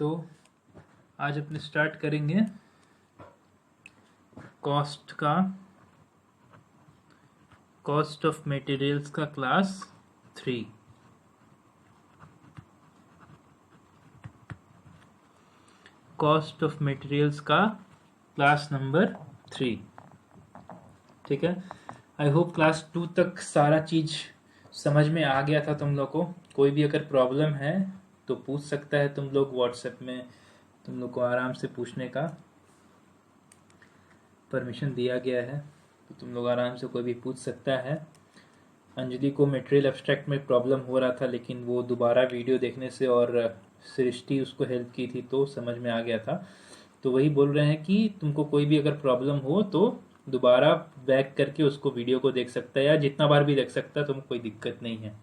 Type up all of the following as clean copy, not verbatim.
तो आज अपने स्टार्ट करेंगे कॉस्ट ऑफ मटेरियल्स का क्लास 3। कॉस्ट ऑफ मटेरियल्स का क्लास नंबर 3। ठीक है, आई होप क्लास 2 तक सारा चीज समझ में आ गया था तुम लोग को। कोई भी अगर प्रॉब्लम है तो पूछ सकता है तुम लोग व्हाट्सएप में, तुम लोग को आराम से पूछने का परमिशन दिया गया है, तो तुम लोग आराम से कोई भी पूछ सकता है। अंजलि को मटेरियल एब्स्ट्रैक्ट में प्रॉब्लम हो रहा था, लेकिन वो दोबारा वीडियो देखने से और सृष्टि उसको हेल्प की थी तो समझ में आ गया था। तो वही बोल रहे हैं कि तुमको कोई भी अगर प्रॉब्लम हो तो दोबारा बैक करके उसको वीडियो को देख सकता है, या जितना बार भी देख सकता है, तुमको कोई दिक्कत नहीं है।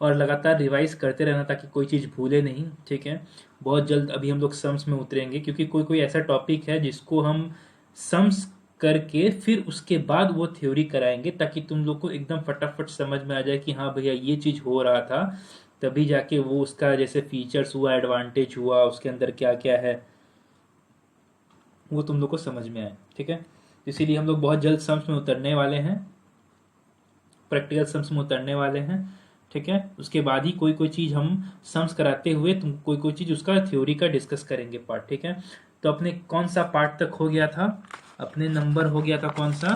और लगातार रिवाइज करते रहना ताकि कोई चीज़ भूले नहीं। ठीक है, बहुत जल्द अभी हम लोग सम्स में उतरेंगे, क्योंकि कोई कोई ऐसा टॉपिक है जिसको हम सम्स करके फिर उसके बाद वो थ्योरी कराएंगे, ताकि तुम लोग को एकदम फटाफट समझ में आ जाए कि हाँ भैया ये चीज़ हो रहा था, तभी जाके वो उसका जैसे फीचर्स हुआ, एडवांटेज हुआ, उसके अंदर क्या क्या है वो तुम लोग को समझ में आए। ठीक है, इसीलिए हम लोग बहुत जल्द सम्स में उतरने वाले हैं, प्रैक्टिकल सम्स में उतरने वाले हैं। ठीक है, उसके बाद ही कोई कोई चीज़ हम सम्स कराते हुए तुम कोई कोई चीज़ उसका थ्योरी का डिस्कस करेंगे पार्ट। ठीक है, तो अपने कौन सा पार्ट तक हो गया था? अपने नंबर हो गया था कौन सा?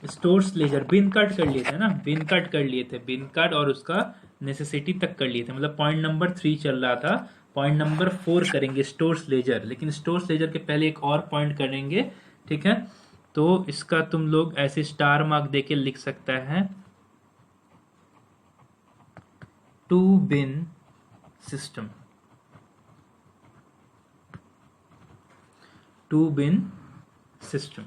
स्टोर्स लेजर, बिन कार्ड कर लिए थे ना, बिन कार्ड कर लिए थे, बिन कार्ड और उसका नेसेसिटी तक कर लिए थे। मतलब पॉइंट नंबर 3 चल रहा था, पॉइंट नंबर 4 करेंगे स्टोर्स लेजर, लेकिन स्टोर्स लेजर के पहले एक और पॉइंट करेंगे। ठीक है, तो इसका तुम लोग ऐसे स्टार मार्क देके लिख सकता है, two bin system. Two bin system.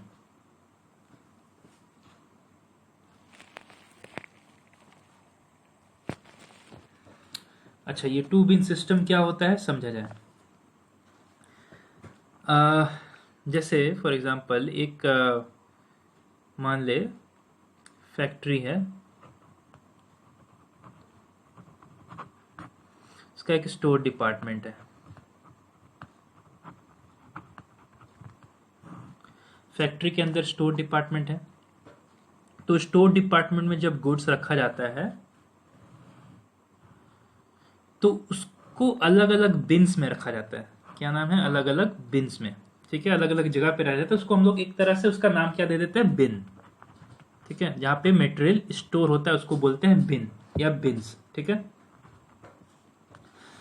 अच्छा, ये टू बिन सिस्टम क्या होता है समझा जाए। जैसे फॉर एग्जांपल एक मान ले फैक्ट्री है, इसका एक स्टोर डिपार्टमेंट है। फैक्ट्री के अंदर स्टोर डिपार्टमेंट है, तो स्टोर डिपार्टमेंट में जब गुड्स रखा जाता है तो उसको अलग अलग बिन्स में रखा जाता है। क्या नाम है? अलग अलग बिन्स में। ठीक है, अलग अलग जगह पे रह जाता है, उसको हम लोग एक तरह से उसका नाम क्या दे देते हैं? बिन। ठीक है, जहां पे मटेरियल स्टोर होता है उसको बोलते हैं बिन या बिन्स। ठीक है,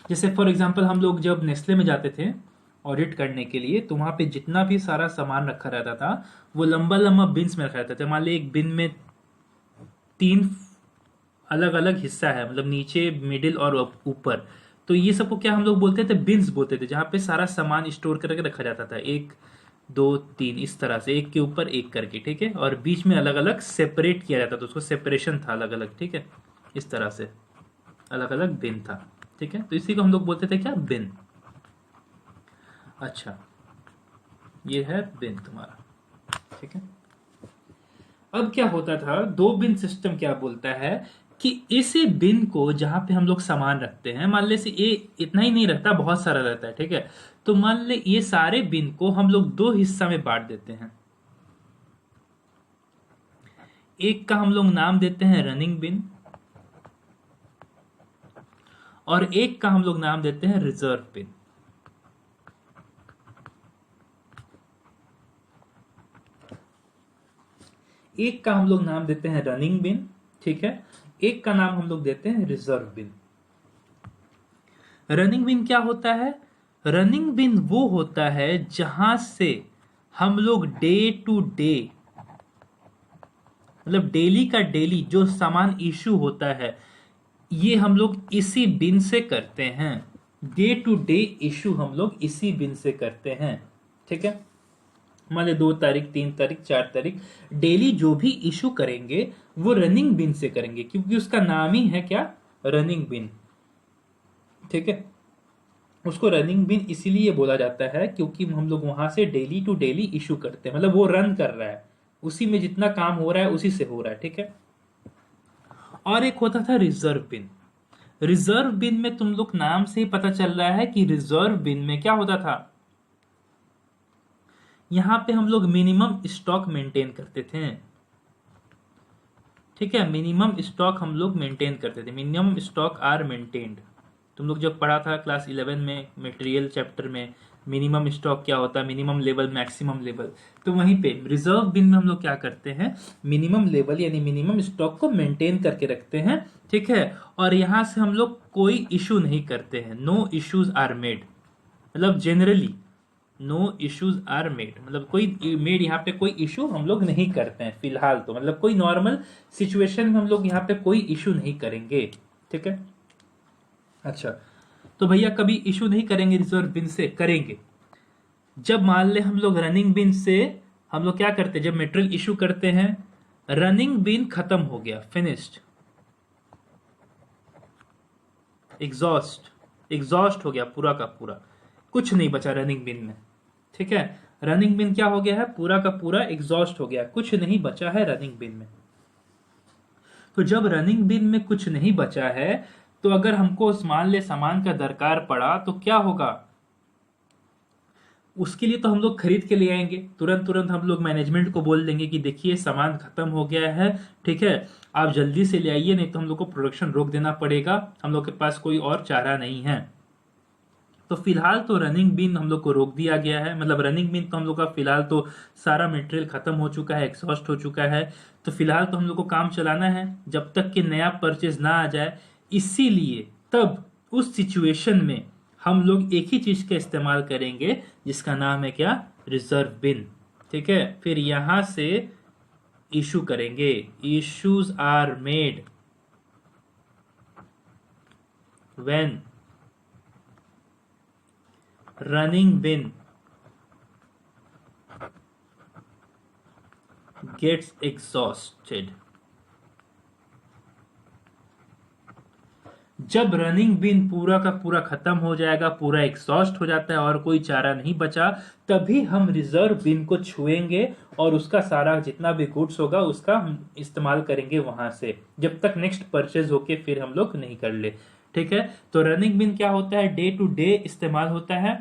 जैसे फॉर एग्जांपल हम लोग जब नेस्ले में जाते थे ऑडिट करने के लिए, तो वहां पे जितना भी सारा सामान रखा रहता था वो लंबा लंबा बिन्स में रखा रहता था। मान ली एक बिन में 3 अलग अलग हिस्सा है, मतलब नीचे, मिडिल और ऊपर, तो ये सबको क्या हम लोग बोलते थे? बिन्स बोलते थे, जहां पे सारा सामान स्टोर करके रखा जाता था, 1 2 3 इस तरह से, एक के ऊपर एक करके। ठीक है, और बीच में अलग अलग सेपरेट किया जाता था, उसको सेपरेशन था अलग अलग। ठीक है, इस तरह से अलग अलग बिन था। ठीक है, तो इसी को हम लोग बोलते थे क्या? बिन। अच्छा, ये है बिन तुम्हारा। ठीक है, अब क्या होता था, 2 बिन सिस्टम क्या बोलता है कि इसी बिन को जहां पे हम लोग सामान रखते हैं, मान ले से ये इतना ही नहीं रहता, बहुत सारा रहता है। ठीक है, तो मान ले ये सारे बिन को हम लोग 2 हिस्सा में बांट देते हैं। एक का हम लोग नाम देते हैं रनिंग बिन, और एक का हम लोग नाम देते हैं रिजर्व बिन। एक का हम लोग नाम देते हैं रनिंग बिन, ठीक है, एक का नाम हम लोग देते हैं रिजर्व बिन। रनिंग बिन क्या होता है? रनिंग बिन वो होता है जहां से हम लोग डे टू डे, मतलब डेली का डेली जो सामान इशू होता है, ये हम लोग इसी बिन से करते हैं। डे टू डे इशू हम लोग इसी बिन से करते हैं। ठीक है, मान ली 2 तारीख, 3 तारीख, 4 तारीख, डेली जो भी इशू करेंगे वो रनिंग बिन से करेंगे, क्योंकि उसका नाम ही है क्या? रनिंग बिन। ठीक है, उसको रनिंग बिन इसीलिए बोला जाता है क्योंकि हम लोग वहां से डेली टू डेली इशू करते हैं, मतलब वो रन कर रहा है, उसी में जितना काम हो रहा है उसी से हो रहा है। ठीक है, और एक होता था रिजर्व बिन। रिजर्व बिन में तुम लोग नाम से ही पता चल रहा है कि रिजर्व बिन में क्या होता था, यहां पे हम लोग मिनिमम स्टॉक मेंटेन करते थे। ठीक है, मिनिमम स्टॉक हम लोग मेंटेन करते थे, मिनिमम स्टॉक आर मेंटेन्ड। तुम लोग जब पढ़ा था क्लास 11 में मटेरियल चैप्टर में, मिनिमम स्टॉक क्या होता है, मिनिमम लेवल, मैक्सिमम लेवल। तो वहीं पे रिजर्व बिन में हम लोग क्या करते हैं, मिनिमम लेवल यानी मिनिमम स्टॉक को मेंटेन करके रखते हैं। ठीक है, और यहां से हम लोग कोई इशू नहीं करते हैं, नो इश्यूज आर मेड, मतलब generally no issues are made, मतलब कोई मेड यहाँ पे कोई इशू हम लोग नहीं करते हैं फिलहाल, तो मतलब कोई नॉर्मल सिचुएशन में हम लोग यहाँ पे कोई इशू नहीं करेंगे। ठीक है, अच्छा, तो भैया कभी इशू नहीं करेंगे रिजर्व बिन से, करेंगे जब मान ले हम लोग रनिंग बिन से हम लोग क्या करते हैं, जब मटेरियल इशू करते हैं, रनिंग बिन खत्म हो गया, फिनिश्ड, एग्जॉस्ट हो गया पूरा का पूरा, कुछ नहीं बचा रनिंग बिन में। ठीक है, रनिंग बिन क्या हो गया है, पूरा का पूरा एग्जॉस्ट हो गया, कुछ नहीं बचा है रनिंग बिन में। तो जब रनिंग बिन में कुछ नहीं बचा है, तो अगर हमको मान ले सामान का दरकार पड़ा तो क्या होगा, उसके लिए तो हम लोग खरीद के ले आएंगे, तुरंत तुरंत हम लोग मैनेजमेंट को बोल देंगे कि देखिए सामान खत्म हो गया है, ठीक है, आप जल्दी से ले आइए, नहीं तो हम लोग को प्रोडक्शन रोक देना पड़ेगा, हम लोग के पास कोई और चारा नहीं है। तो फिलहाल तो रनिंग बिन हम लोग को रोक दिया गया है, मतलब रनिंग बिन तो हम लोग का फिलहाल तो सारा मटेरियल खत्म हो चुका है, एग्जॉस्ट हो चुका है, तो फिलहाल तो हम लोग को काम चलाना है जब तक कि नया परचेज ना आ जाए। इसीलिए तब उस सिचुएशन में हम लोग एक ही चीज का इस्तेमाल करेंगे जिसका नाम है क्या, रिजर्व बिन। ठीक है, फिर यहां से इशू करेंगे, issues are made when running bin gets exhausted। जब रनिंग बिन पूरा का पूरा खत्म हो जाएगा, पूरा एग्जॉस्ट हो जाता है और कोई चारा नहीं बचा, तभी हम रिजर्व बिन को छुएंगे और उसका सारा जितना भी गुड्स होगा उसका हम इस्तेमाल करेंगे वहां से, जब तक नेक्स्ट परचेज होके फिर हम लोग नहीं कर ले। ठीक है, तो रनिंग बिन क्या होता है, डे टू डे इस्तेमाल होता है।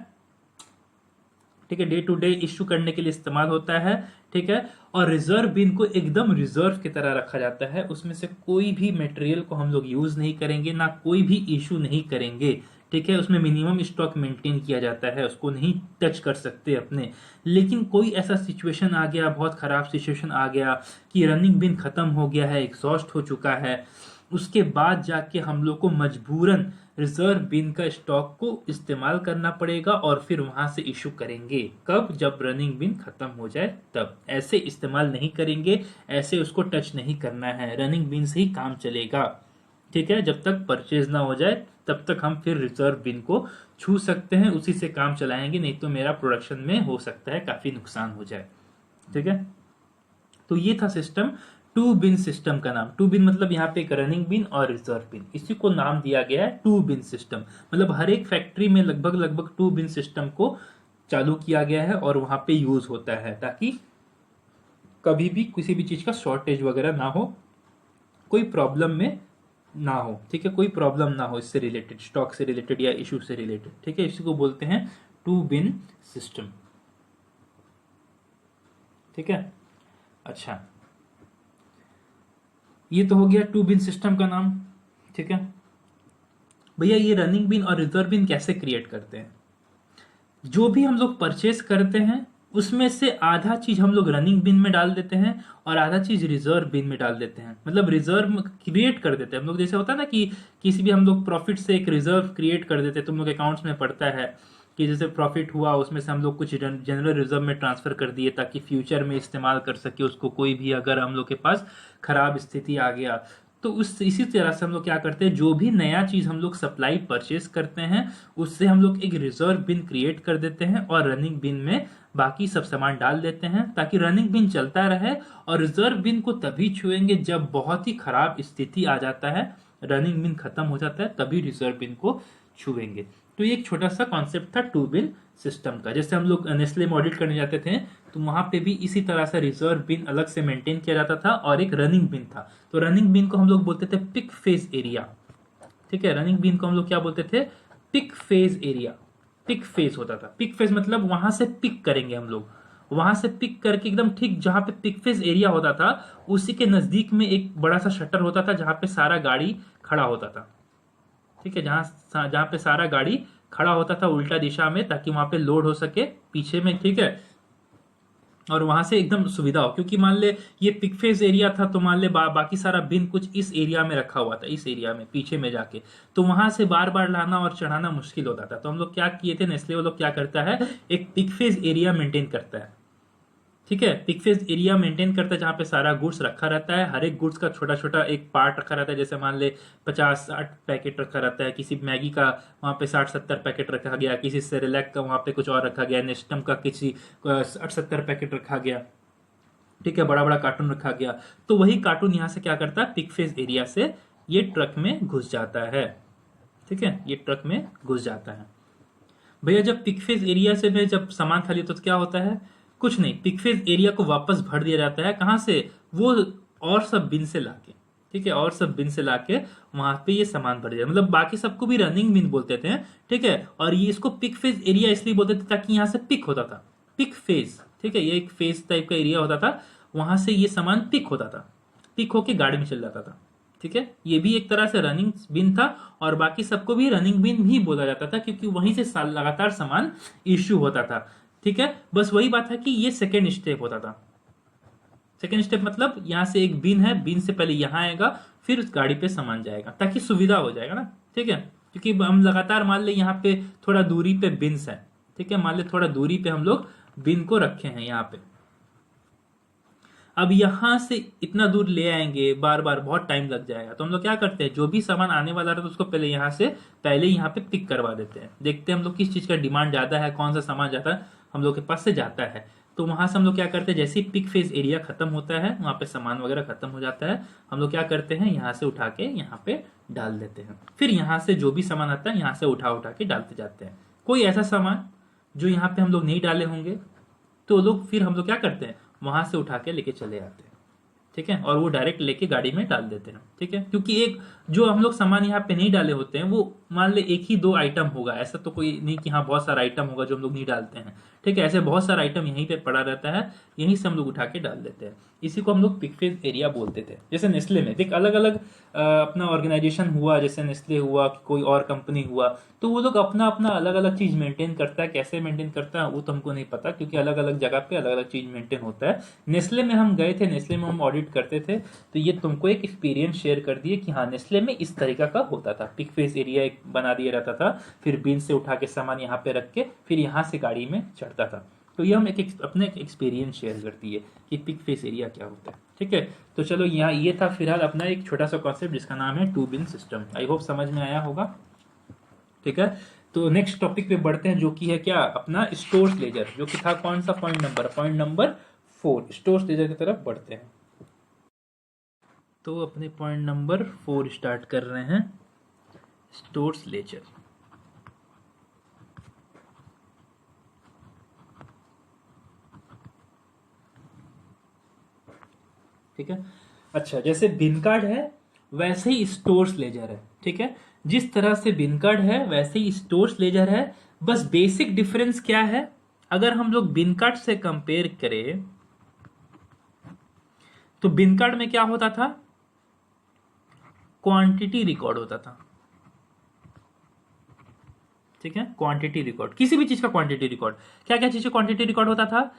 ठीक है, डे टू डे इश्यू करने के लिए इस्तेमाल होता है। ठीक है, और रिजर्व बिन को एकदम रिजर्व की तरह रखा जाता है, उसमें से कोई भी मटेरियल को हम लोग यूज नहीं करेंगे, ना कोई भी इश्यू नहीं करेंगे। ठीक है, उसमें मिनिमम स्टॉक मेंटेन किया जाता है, उसको नहीं टच कर सकते अपने। लेकिन कोई ऐसा सिचुएशन आ गया, बहुत खराब सिचुएशन आ गया कि रनिंग बिन खत्म हो गया है, एग्जॉस्ट हो चुका है, उसके बाद जाके हम लोग को मजबूरन रिजर्व बिन का स्टॉक को इस्तेमाल करना पड़ेगा और फिर वहां से इशू करेंगे, कब, जब रनिंग बिन खत्म हो जाए तब। ऐसे इस्तेमाल नहीं करेंगे, ऐसे उसको टच नहीं करना है, रनिंग बिन से ही काम चलेगा। ठीक है, जब तक परचेज ना हो जाए तब तक हम फिर रिजर्व बिन को छू सकते हैं, उसी से काम चलाएंगे, नहीं तो मेरा प्रोडक्शन में हो सकता है काफी नुकसान हो जाए। ठीक है, तो ये था सिस्टम, टू बिन सिस्टम का नाम। टू बिन मतलब यहाँ पे एक रनिंग बिन और रिजर्व बिन, इसी को नाम दिया गया है टू बिन सिस्टम। मतलब हर एक फैक्ट्री में लगभग लगभग टू बिन सिस्टम को चालू किया गया है और वहां पे यूज होता है, ताकि कभी भी किसी भी चीज का शॉर्टेज वगैरह ना हो, कोई प्रॉब्लम में ना हो। ठीक है, कोई प्रॉब्लम ना हो इससे रिलेटेड, स्टॉक से रिलेटेड या इशू से रिलेटेड। ठीक है, इसी को बोलते हैं टू बिन सिस्टम। ठीक है, अच्छा, ये तो हो गया टू बिन सिस्टम का नाम। ठीक है भैया, ये रनिंग बिन और रिजर्व बिन कैसे क्रिएट करते हैं, जो भी हम लोग परचेस करते हैं उसमें से आधा चीज हम लोग रनिंग बिन में डाल देते हैं और आधा चीज रिजर्व बिन में डाल देते हैं। मतलब रिजर्व क्रिएट कर देते हैं हम लोग, जैसे होता है ना कि किसी भी हम लोग प्रॉफिट से एक रिजर्व क्रिएट कर देते हैं, तुम लोग अकाउंट्स में पड़ता है कि जैसे प्रॉफिट हुआ उसमें से हम लोग कुछ जनरल रिजर्व में ट्रांसफर कर दिए ताकि फ्यूचर में इस्तेमाल कर सके उसको, कोई भी अगर हम लोग के पास खराब स्थिति आ गया तो उस इसी तरह से हम लोग क्या करते हैं, जो भी नया चीज हम लोग सप्लाई परचेस करते हैं उससे हम लोग एक रिजर्व बिन क्रिएट कर देते हैं और रनिंग बिन में बाकी सब सामान डाल देते हैं, ताकि रनिंग बिन चलता रहे। और रिजर्व बिन को तभी छुएंगे जब बहुत ही खराब स्थिति आ जाता है, रनिंग बिन खत्म हो जाता है, तभी रिजर्व बिन को छुएंगे। तो ये एक छोटा सा कॉन्सेप्ट था टू बिन सिस्टम का। जैसे हम लोग नेस्ले में ऑडिट करने जाते थे तो वहां पे भी इसी तरह से रिजर्व बिन अलग से मेंटेन किया जाता था और एक रनिंग बिन था। तो रनिंग बिन को हम लोग बोलते थे पिक फेज एरिया। ठीक है, रनिंग बिन को हम लोग क्या बोलते थे, pick phase area. Pick phase होता था, पिक फेज मतलब वहां से पिक करेंगे हम लोग, वहां से पिक करके एकदम ठीक जहां पे पिक फेज एरिया होता था उसी के नजदीक में एक बड़ा सा शटर होता था जहां पे सारा गाड़ी खड़ा होता था। ठीक है, जहां जहां पे सारा गाड़ी खड़ा होता था उल्टा दिशा में, ताकि वहां पे लोड हो सके पीछे में। ठीक है, और वहां से एकदम सुविधा हो, क्योंकि मान ले ये पिक फेज एरिया था तो मान ले बाकी सारा बिन कुछ इस एरिया में रखा हुआ था, इस एरिया में पीछे में जाके, तो वहां से बार बार लाना और चढ़ाना मुश्किल होता था। तो हम लोग क्या किए थे, नेस्ले वो लोग क्या करता है, एक पिक फेज एरिया मेंटेन करता है। ठीक है, पिक फेज एरिया मेंटेन करता है जहां पे सारा गुड्स रखा रहता है, हर एक गुड्स का छोटा छोटा एक पार्ट रखा रहता है। जैसे मान ले 50-60 पैकेट रखा रहता है, किसी मैगी का वहां पे 60-70 पैकेट रखा गया, किसी सेरेलैक का वहां पे कुछ और रखा गया, नेस्टम का किसी 60-70 पैकेट रखा गया। ठीक है, बड़ा बड़ा कार्टून रखा गया। तो वही कार्टून यहाँ से क्या करता है, पिक फेज एरिया से ये ट्रक में घुस जाता है। ठीक है, ये ट्रक में घुस जाता है। भैया जब पिक फेज एरिया से में जब सामान खाली होता है तो क्या होता है, कुछ नहीं, पिक फेज एरिया को वापस भर दिया जाता है। कहां से, वो और सब बिन से लाके। ठीक है, और सब बिन से लाके वहां पे ये सामान भर दिया, मतलब बाकी सबको भी रनिंग बिन बोलते थे। ठीक है, और ये इसको पिक फेज एरिया इसलिए बोलते थे ताकि यहाँ से पिक होता था, पिक फेज। ठीक है, ये एक फेज टाइप का एरिया होता था, वहां से ये सामान पिक होता था, पिक होके गाड़ी में चल जाता था। ठीक है, ये भी एक तरह से रनिंग बिन था, और बाकी सबको भी रनिंग बिन भी बोला जाता था क्योंकि वहीं से लगातार सामान इश्यू होता था। ठीक है, बस वही बात है कि ये सेकेंड स्टेप होता था। सेकेंड स्टेप मतलब यहां से एक बिन है, बिन से पहले यहां आएगा, फिर उस गाड़ी पे सामान जाएगा, ताकि सुविधा हो जाएगा ना। ठीक है, क्योंकि हम लगातार मान ले यहाँ पे थोड़ा दूरी पे बिन्स है। ठीक है, मान ले थोड़ा दूरी पे हम लोग बिन को रखे हैं यहाँ पे। अब यहां से इतना दूर ले आएंगे बार बार, बहुत टाइम लग जाएगा। तो हम लोग क्या करते हैं, जो भी सामान आने वाला रहता है उसको पहले यहां से पहले यहाँ पे पिक करवा देते हैं। देखते हैं हम लोग किस चीज का डिमांड ज्यादा है, कौन सा सामान ज्यादा हम लोग के पास से जाता है। तो वहां से हम लोग क्या करते हैं, जैसे ही पिक फेज एरिया खत्म होता है, वहां पे सामान वगैरह खत्म हो जाता है, हम लोग क्या करते हैं, यहाँ से उठा के यहाँ पे डाल देते हैं। फिर यहाँ से जो भी सामान आता है यहाँ से उठा उठा के डालते जाते हैं। कोई ऐसा सामान जो यहाँ पे हम लोग नहीं डाले होंगे तो लोग फिर हम लोग क्या करते हैं, वहां से उठा के लेके चले आते हैं। ठीक है, और वो डायरेक्ट लेके गाड़ी में डाल देते हैं। ठीक है, क्योंकि एक जो हम लोग सामान यहाँ पे नहीं डाले होते हैं वो मान ले 1 ही 2 आइटम होगा, ऐसा तो कोई नहीं कि हाँ बहुत सारा आइटम होगा जो हम लोग नहीं डालते हैं। ठीक है, ऐसे बहुत सारा आइटम यहीं पे पड़ा रहता है, यहीं से हम लोग उठा के डाल देते हैं। इसी को हम लोग पिक फेज एरिया बोलते थे। जैसे नेस्ले में देख अलग अलग अपना ऑर्गेनाइजेशन हुआ, जैसे नेस्ले हुआ, कोई और कंपनी हुआ, तो वो लोग अपना अपना अलग अलग चीज मेंटेन करता है। कैसे मेंटेन करता है वो तो हमको नहीं पता, क्योंकि अलग अलग जगह पे अलग अलग चीज मेंटेन होता है। नेस्ले में हम गए थे, नेस्ले में हम ऑडिट करते थे, तो ये तुमको एक एक्सपीरियंस शेयर कर दिए कि हाँ नेस्ले में इस तरीका का होता था। पिक फेज एरिया एक बना दिया रहता था, फिर बिन से उठा के सामान यहाँ पे रख के फिर यहाँ से गाड़ी में चढ़ता था। तो ये हम अपने एक्सपीरियंस शेयर करती है कि पिक फेज एरिया क्या होता है। ठीक है, तो चलो यहाँ ये था फिलहाल अपना एक छोटा सा कॉन्सेप्ट जिसका नाम है two bin system. I hope समझ में आया होगा। ठीक है, तो नेक्स्ट टॉपिक पे बढ़ते हैं जो कि है क्या, अपना स्टोर्स लेजर, जो कि था कौन सा पॉइंट नंबर 4। स्टोर्स लेजर की तरफ बढ़ते हैं। तो अपने पॉइंट नंबर 4 स्टार्ट कर रहे हैं, स्टोर्स लेजर। ठीक है, अच्छा जैसे बिन कार्ड है वैसे ही स्टोर्स लेजर है। ठीक है, जिस तरह से बिन कार्ड है वैसे ही स्टोर्स लेजर है। बस बेसिक डिफरेंस क्या है, अगर हम लोग बिन कार्ड से कंपेयर करें तो बिन कार्ड में क्या होता था, क्वांटिटी रिकॉर्ड होता था। ठीक है, क्वांटिटी रिकॉर्ड, किसी भी चीज का क्वांटिटी रिकॉर्ड। क्या क्या चीज का क्वांटिटी रिकॉर्ड होता था,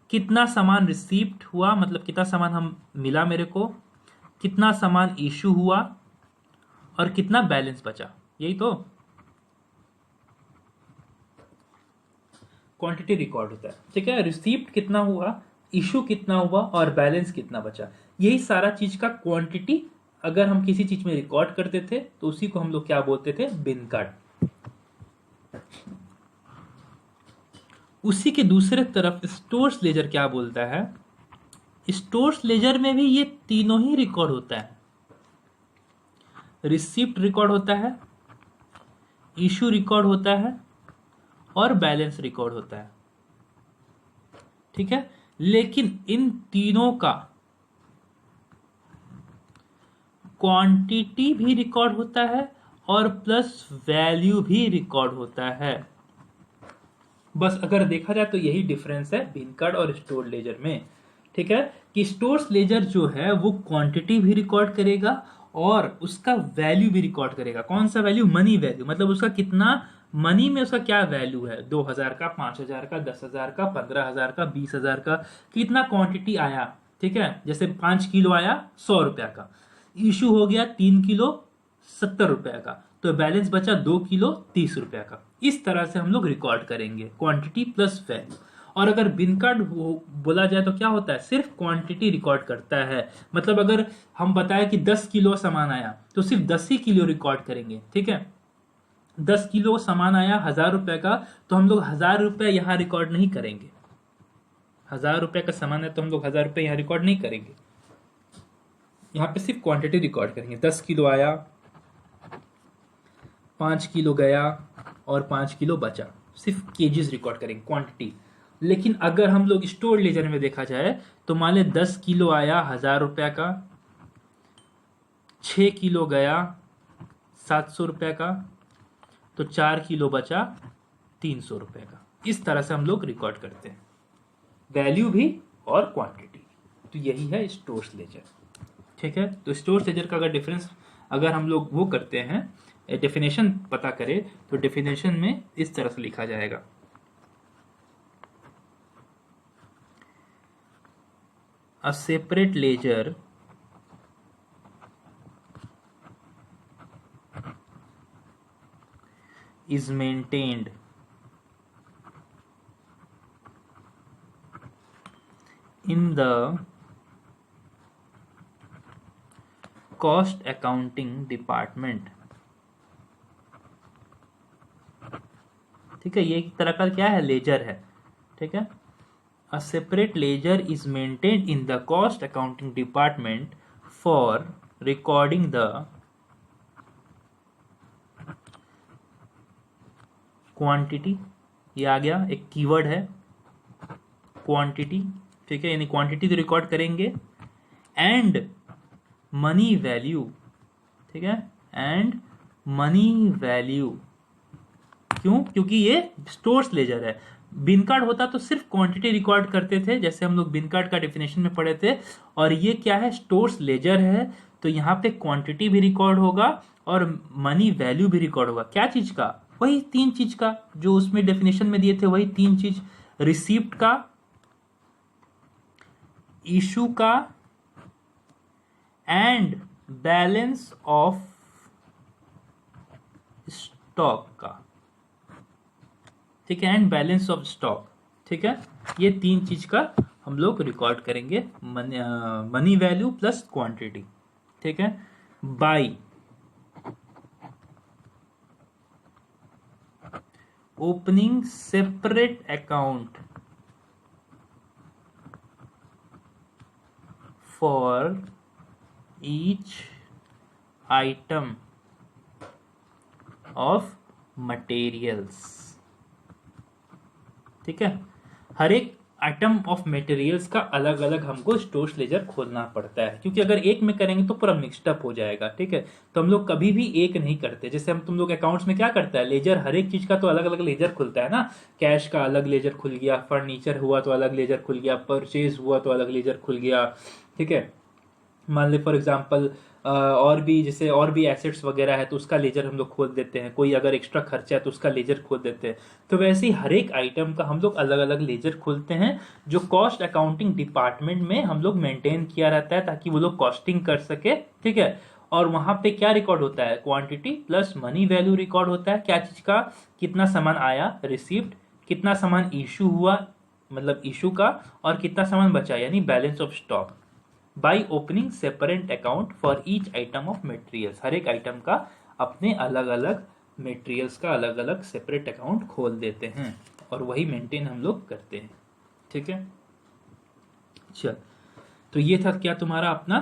कितना सामान रिसीव्ड हुआ, मतलब कितना सामान हम मिला मेरे को, कितना सामान इशू हुआ, और कितना बैलेंस बचा। यही तो क्वांटिटी रिकॉर्ड होता है। ठीक है, रिसीव्ड कितना हुआ, इशू कितना हुआ, और बैलेंस कितना बचा, यही सारा चीज का क्वांटिटी अगर हम किसी चीज में रिकॉर्ड करते थे तो उसी को हम लोग क्या बोलते थे, बिन कार्ड। उसी के दूसरे तरफ स्टोर्स लेजर क्या बोलता है, स्टोर्स लेजर में भी ये तीनों ही रिकॉर्ड होता है। रिसिप्ट रिकॉर्ड होता है, इशू रिकॉर्ड होता है, और बैलेंस रिकॉर्ड होता है। ठीक है, लेकिन इन तीनों का क्वांटिटी भी रिकॉर्ड होता है और प्लस वैल्यू भी रिकॉर्ड होता है। बस अगर देखा जाए तो यही डिफरेंस है बिन कार्ड और स्टोर लेजर में। ठीक है, कि स्टोर्स लेजर जो है वो क्वांटिटी भी रिकॉर्ड करेगा और उसका वैल्यू भी रिकॉर्ड करेगा। कौन सा वैल्यू? मनी वैल्यू, मतलब उसका कितना मनी में उसका क्या वैल्यू है, 2000 का, 5000 का, 10,000 का, 15,000 का, 20,000 का, कितना क्वांटिटी आया। ठीक है, जैसे 5 किलो आया 100 रुपया का, इशू हो गया 3 किलो 70 रुपया का, तो बैलेंस बचा 2 किलो 30 रुपया का। इस तरह से हम लोग रिकॉर्ड करेंगे क्वांटिटी प्लस वैल्यू। और अगर बिन कार्ड बोला जाए तो क्या होता है? सिर्फ क्वांटिटी रिकॉर्ड करता है। मतलब अगर हम बताए कि 10 किलो सामान आया तो सिर्फ 10 ही किलो रिकॉर्ड करेंगे। ठीक है, 10 किलो सामान आया 1000 रुपए का, तो हम लोग 1000 रुपए यहां रिकॉर्ड नहीं करेंगे। 1000 रुपए का सामान है तो हम लोग 1000 रुपए यहां रिकॉर्ड नहीं करेंगे, यहां पे सिर्फ क्वांटिटी रिकॉर्ड करेंगे। 10 किलो आया, 5 किलो गया और 5 किलो बचा, सिर्फ केजीज रिकॉर्ड करेंगे, क्वांटिटी। लेकिन अगर हम लोग स्टोर लेजर में देखा जाए तो मान ले 10 किलो आया 1000 रुपया का, 6 किलो गया 700 रुपया का, तो 4 किलो बचा 300 रुपये का। इस तरह से हम लोग रिकॉर्ड करते हैं, वैल्यू भी और क्वांटिटी। तो यही है स्टोर्स लेजर। ठीक है, तो स्टोर्स लेजर का अगर डिफरेंस अगर हम लोग वो करते हैं, डेफिनेशन पता करें, तो डेफिनेशन में इस तरह से लिखा जाएगा। A separate ledger is maintained in the cost accounting department। ठीक है, ये एक तरह का क्या है? लेजर है। ठीक है, a separate ledger is maintained in the cost accounting department for recording the quantity. ये आ गया, एक कीवर्ड है क्वांटिटी। ठीक है, यानी क्वांटिटी तो रिकॉर्ड करेंगे, एंड मनी वैल्यू। ठीक है, एंड मनी वैल्यू। क्यों? क्योंकि ये स्टोर्स लेजर है। बिन कार्ड होता तो सिर्फ क्वांटिटी रिकॉर्ड करते थे, जैसे हम लोग बिन कार्ड का डेफिनेशन में पढ़े थे। और ये क्या है? स्टोर्स लेजर है, तो यहाँ पे क्वांटिटी भी रिकॉर्ड होगा और मनी वैल्यू भी रिकॉर्ड होगा। क्या चीज का? वही 3 चीज का जो उसमें डेफिनेशन में दिए थे, वही 3 चीज, रिसीप्ट का, इशू का, एंड बैलेंस ऑफ स्टॉक का। ठीक है, एंड बैलेंस ऑफ स्टॉक। ठीक है, ये 3 चीज का हम लोग रिकॉर्ड करेंगे, मनी वैल्यू प्लस क्वांटिटी। ठीक है, by opening separate account for each item of materials. ठीक है, हर एक आइटम ऑफ मटेरियल्स का अलग अलग हमको स्टोर्स लेजर खोलना पड़ता है, क्योंकि अगर एक में करेंगे तो पूरा मिक्सड हो जाएगा। ठीक है, तो हम लोग कभी भी एक नहीं करते। जैसे हम तुम लोग अकाउंट्स में क्या करता है, लेजर हर एक चीज का तो अलग अलग लेजर खुलता है ना। कैश का अलग लेजर खुल गया, फर्नीचर हुआ तो अलग लेजर खुल गया, परचेज हुआ तो अलग लेजर खुल गया। ठीक है, मान ले फॉर एग्जांपल और भी जैसे और भी एसेट्स वगैरह है तो उसका लेजर हम लोग खोल देते हैं, कोई अगर एक्स्ट्रा खर्चा है तो उसका लेजर खोल देते हैं। तो वैसे ही हर एक आइटम का हम लोग अलग अलग लेजर खोलते हैं, जो कॉस्ट अकाउंटिंग डिपार्टमेंट में हम लोग मेंटेन किया रहता है, ताकि वो लोग कॉस्टिंग कर सके। ठीक है, और वहां पे क्या रिकॉर्ड होता है? Quantity plus money value record होता है। क्या चीज का? कितना सामान आया, रिसीप्ट, कितना सामान इशू हुआ, मतलब इशू का, और कितना सामान बचा, यानी balance of stock. By opening separate account for each item of materials, हर एक आइटम का अपने अलग अलग मटेरियल्स का अलग अलग सेपरेट अकाउंट खोल देते हैं, और वही मेंटेन हम लोग करते हैं। ठीक है, चल, तो ये था क्या तुम्हारा अपना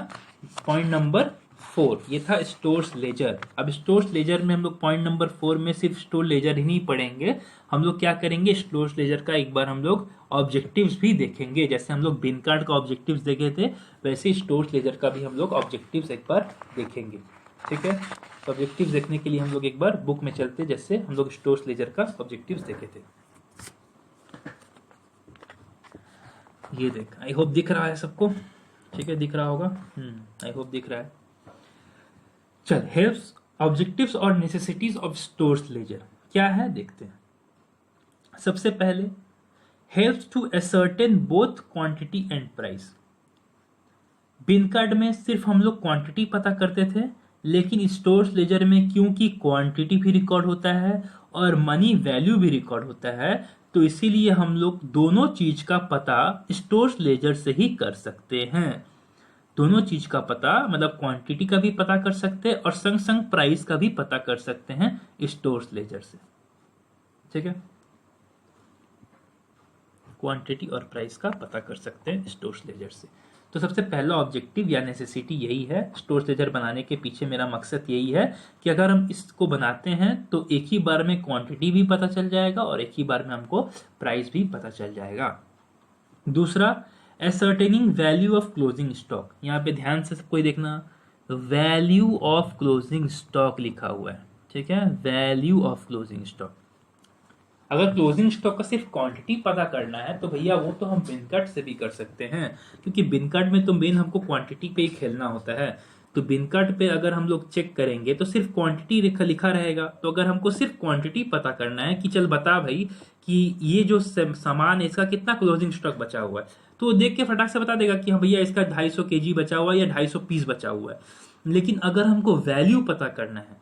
पॉइंट नंबर 4, ये था स्टोर्स लेजर। अब स्टोर्स लेजर में हम लोग पॉइंट नंबर 4 में सिर्फ स्टोर लेजर ही नहीं पढ़ेंगे, हम लोग क्या करेंगे, स्टोर्स लेजर का एक बार हम लोग ऑब्जेक्टिव्स भी देखेंगे। जैसे हम लोग बिन कार्ड का ऑब्जेक्टिव्स देखे थे, वैसे स्टोर्स लेजर का भी हम लोग ऑब्जेक्टिव्स एक बार देखेंगे। ठीक है। तो ऑब्जेक्टिव्स देखने के लिए हम लोग एक बार बुक में चलते हैं, जैसे हम लोग स्टोर्स लेजर का ऑब्जेक्टिव्स देखे थे। ये देख, आई होप दिख रहा है सबको, ठीक है, दिख रहा होगा, आई होप दिख रहा है। चल, हेल्प्स, ऑब्जेक्टिव्स और नेसेसिटीज ऑफ स्टोर्स लेजर क्या है देखते हैं। सबसे पहले, helps to ascertain both quantity and price. Bin card में सिर्फ हम लोग क्वांटिटी पता करते थे, लेकिन स्टोर्स लेजर में क्योंकि क्वांटिटी भी रिकॉर्ड होता है और मनी वैल्यू भी रिकॉर्ड होता है, तो इसीलिए हम लोग दोनों चीज का पता स्टोर्स लेजर से ही कर सकते हैं। दोनों चीज का पता मतलब क्वांटिटी का भी पता कर सकते हैं और संग संग प्राइस का भी पता कर सकते हैं स्टोर्स लेजर से, ठीक है। क्वांटिटी और प्राइस का पता कर सकते हैं स्टोर्स लेजर से। तो सबसे पहला ऑब्जेक्टिव या नेसेसिटी यही है, स्टोर्स लेजर बनाने के पीछे मेरा मकसद यही है कि अगर हम इसको बनाते हैं तो एक ही बार में क्वांटिटी भी पता चल जाएगा और एक ही बार में हमको प्राइस भी पता चल जाएगा। दूसरा, ascertaining value of closing stock. यहाँ पे ध्यान से कोई देखना, वैल्यू ऑफ क्लोजिंग स्टॉक लिखा हुआ है, ठीक है, वैल्यू ऑफ क्लोजिंग स्टॉक। अगर क्लोजिंग स्टॉक का सिर्फ क्वांटिटी पता करना है तो भैया वो तो हम बिनकट से भी कर सकते हैं, क्योंकि बिनकट में तो मेन हमको क्वांटिटी पे ही खेलना होता है। तो बिनकट पे अगर हम लोग चेक करेंगे तो सिर्फ क्वांटिटी लिखा रहेगा। तो अगर हमको सिर्फ क्वांटिटी पता करना है कि चल बता भाई कि ये जो सामान है इसका कितना क्लोजिंग स्टॉक बचा हुआ है, तो वो देख के फटाक से बता देगा कि हाँ भैया इसका 250 kg बचा हुआ है या 250 पीस बचा हुआ है। लेकिन अगर हमको वैल्यू पता करना है,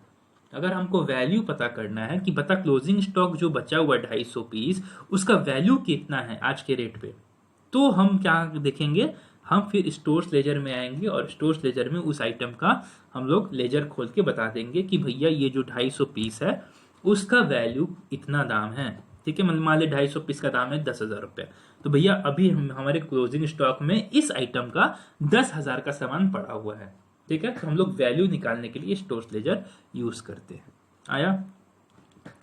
अगर हमको वैल्यू पता करना है कि बता क्लोजिंग स्टॉक जो बचा हुआ है 250 पीस, उसका वैल्यू कितना है आज के रेट पे, तो हम क्या देखेंगे, हम फिर स्टोर्स लेजर में आएंगे और स्टोर्स लेजर में उस आइटम का हम लोग लेजर खोल के बता देंगे कि भैया ये जो 250 पीस है उसका वैल्यू इतना दाम है, ठीक है। मान ले 250 पीस का दाम है 10,000 रुपये, तो भैया अभी हमारे क्लोजिंग स्टॉक में इस आइटम का 10,000 का सामान पड़ा हुआ है, ठीक है। तो हम लोग वैल्यू निकालने के लिए स्टोर्स लेजर यूज करते हैं। आया?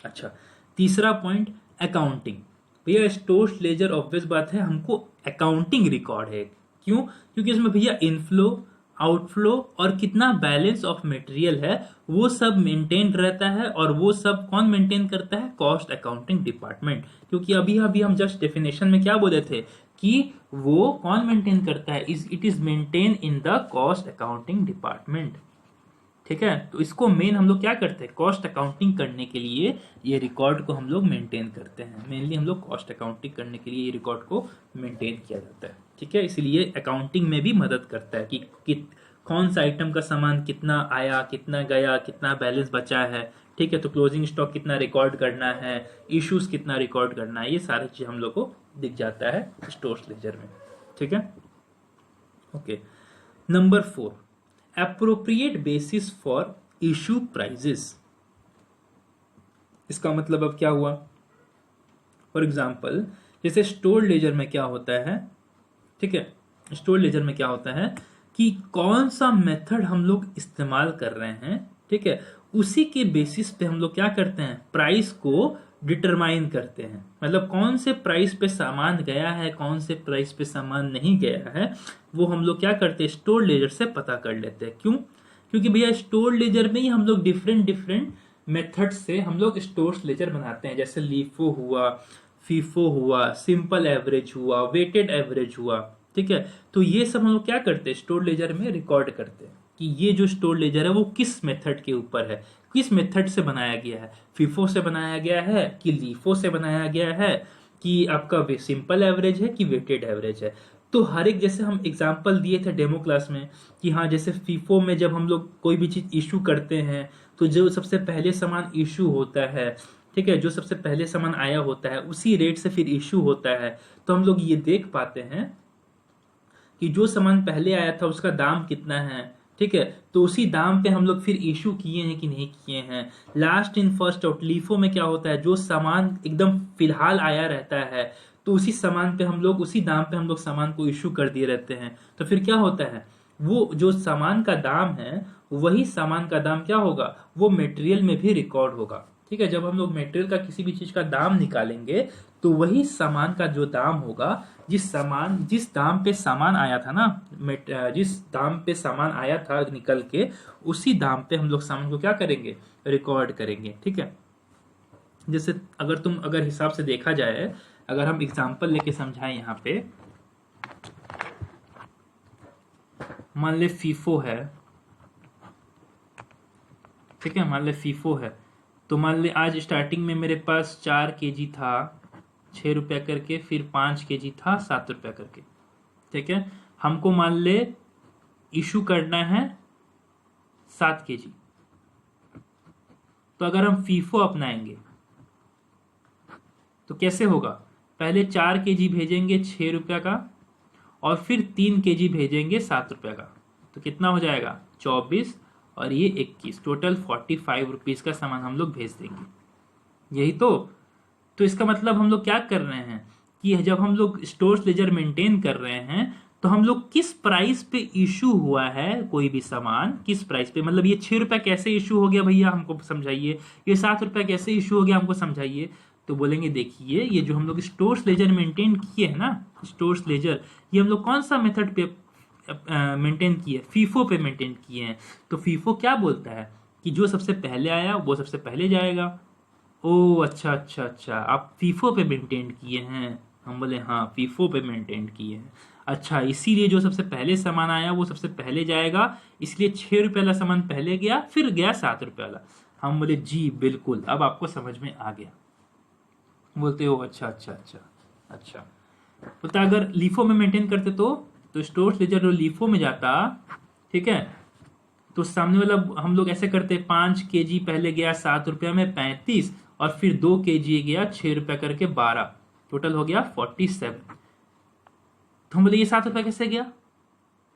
अच्छा, तीसरा पॉइंट, अकाउंटिंग। भैया स्टोर्स लेजर ऑब्वियस बात है हमको अकाउंटिंग रिकॉर्ड है, क्यों? क्योंकि इसमें भैया इनफ्लो, आउटफ्लो और कितना बैलेंस ऑफ मटेरियल है वो सब मेंटेन रहता है, और वो सब कौन मेंटेन करता है? Cost accounting department. क्योंकि अभी हम जस्ट डेफिनेशन में क्या बोले थे कि वो कौन मेंटेन करता है, it is maintain in the cost accounting department, ठीक है। तो इसको मेन हम लोग क्या करते हैं, कॉस्ट अकाउंटिंग करने के लिए ये रिकॉर्ड को हम लोग मेंटेन करते हैं। मेनली हम लोग कॉस्ट अकाउंटिंग करने के लिए ये रिकॉर्ड को मेंटेन किया जाता है, ठीक है। इसलिए अकाउंटिंग में भी मदद करता है कि कौन सा आइटम का सामान कितना आया, कितना गया, कितना बैलेंस बचा है, ठीक है। तो क्लोजिंग स्टॉक कितना रिकॉर्ड करना है, इश्यूज कितना रिकॉर्ड करना है, ये सारी चीज हम लोग को दिख जाता है स्टोर्स लेजर में, ठीक है। Okay, number 4, appropriate basis for issue prices. इसका मतलब अब क्या हुआ, फॉर एग्जाम्पल जैसे स्टोर लेजर में क्या होता है, ठीक है, स्टोर लेजर में क्या होता है कि कौन सा मेथड हम लोग इस्तेमाल कर रहे हैं, ठीक है, उसी के बेसिस पे हम लोग क्या करते हैं, प्राइस को डिटरमाइन करते हैं। मतलब कौन से प्राइस पे सामान गया है, कौन से प्राइस पे सामान नहीं गया है, वो हम लोग क्या करते हैं, स्टोर लेजर से पता कर लेते हैं। क्यों? क्योंकि भैया स्टोर लेजर में ही हम लोग डिफरेंट मेथड से हम लोग स्टोर्स लेजर बनाते हैं, जैसे लीफो हुआ, फीफो हुआ, सिंपल एवरेज हुआ, वेटेड एवरेज हुआ, ठीक है। तो ये सब हम लोग क्या करते हैं, स्टोर लेजर में रिकॉर्ड करते हैं कि ये जो स्टोर लेजर है वो किस मेथड के ऊपर है, किस मेथड से बनाया गया है, फीफो से बनाया गया है कि लीफो से बनाया गया है, कि आपका सिंपल एवरेज है कि वेटेड एवरेज है। तो हर एक, जैसे हम एग्जांपल दिए थे डेमो क्लास में कि हाँ, जैसे फीफो में जब हम लोग कोई भी चीज इशू करते हैं तो जो सबसे पहले सामान इशू होता है, ठीक है, जो सबसे पहले सामान आया होता है उसी रेट से फिर इशू होता है। तो हम लोग ये देख पाते हैं कि जो सामान पहले आया था उसका दाम कितना है, ठीक है, तो उसी दाम पे हम लोग फिर इशू किए हैं कि नहीं किए हैं। Last in first out, LIFO में क्या होता है, जो सामान एकदम फिलहाल आया रहता है तो उसी सामान पे हम लोग, उसी दाम पे हम लोग सामान को इशू कर दिए रहते हैं। तो फिर क्या होता है, वो जो सामान का दाम है वही सामान का दाम क्या होगा, वो मटेरियल में भी रिकॉर्ड होगा, ठीक है। जब हम लोग मटेरियल का किसी भी चीज का दाम निकालेंगे तो वही सामान का जो दाम होगा, जिस दाम पे सामान आया था ना, जिस दाम पे सामान आया था निकल के, उसी दाम पे हम लोग सामान को क्या करेंगे, रिकॉर्ड करेंगे। ठीक है, जैसे अगर हिसाब से देखा जाए, अगर हम एग्जांपल लेके समझाएं यहाँ पे, मान ले फीफो है, ठीक है, मान ले फीफो है, तो मान ले आज स्टार्टिंग में मेरे पास 4 kg था 6 रुपया करके, फिर 5 kg था 7 रुपया करके। ठीक है, हमको मान ले इशू करना है 7 kg, तो अगर हम फीफो अपनाएंगे तो कैसे होगा, पहले 4 kg भेजेंगे 6 रुपया का, और फिर 3 kg भेजेंगे 7 रुपया का, तो कितना हो जाएगा 24 और ये 21, टोटल 45 रुपीज का सामान हम लोग भेज देंगे। यही तो इसका मतलब हम लोग क्या कर रहे हैं कि जब हम लोग स्टोर्स लेजर मेंटेन कर रहे हैं, तो हम लोग किस प्राइस पे इशू हुआ है कोई भी सामान, किस प्राइस पे, मतलब ये 6 रुपया कैसे इशू हो गया भैया हमको समझाइए, ये 7 रुपया कैसे इशू हो गया हमको समझाइए। तो बोलेंगे देखिए, ये जो हम लोग स्टोर्स लेजर मेंटेन किए है ना, स्टोर्स लेजर, ये हम लोग कौन सा मेथड पे मेंटेन किए, फीफो पे मेंटेन किए हैं। तो फीफो क्या बोलता है कि जो सबसे पहले आया वो सबसे पहले जाएगा। ओ अच्छा अच्छा अच्छा, आप फीफो पे मेंटेन किए हैं। हम बोले हाँ फीफो पे मेंटेन किए हैं। अच्छा, इसीलिए जो सबसे पहले सामान आया वो सबसे पहले जाएगा, इसलिए 6 रुपये वाला सामान पहले गया, फिर गया 7 रुपये वाला। हम बोले जी बिल्कुल, अब आपको समझ में आ गया। बोलते हो अच्छा अच्छा अच्छा अच्छा। तो अगर लीफो में मेंटेन करते तो स्टोर्स लेजर जो लीफो में जाता, ठीक है, तो सामने वाला हम लोग ऐसे करते, 5 kg पहले गया 7 रुपया में 35, और फिर 2 kg गया 6 रुपया करके 12, टोटल हो गया 47। तो हम बोले ये 7 रुपया कैसे गया,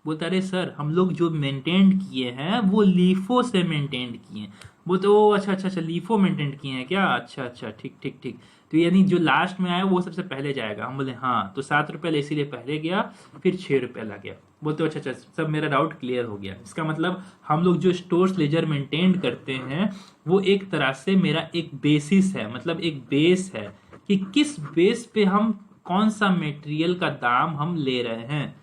बोलता अरे सर हम लोग जो मेंटेन किए हैं वो लीफो से मेंटेन किए हैं। बोलते ओ अच्छा अच्छा अच्छा, लीफो मेंटेन किए हैं क्या, अच्छा अच्छा ठीक ठीक ठीक, तो यानी जो लास्ट में आया वो सबसे पहले जाएगा। हम बोले हाँ, तो 7 रुपया इसीलिए पहले गया, फिर 6 रुपया लग गया। बोलते अच्छा अच्छा, सब मेरा डाउट क्लियर हो गया। इसका मतलब हम लोग जो स्टोर्स लेजर मेंटेन करते हैं वो एक तरह से मेरा एक बेसिस है, मतलब एक बेस है कि किस बेस पे हम कौन सा मेटेरियल का दाम हम ले रहे हैं।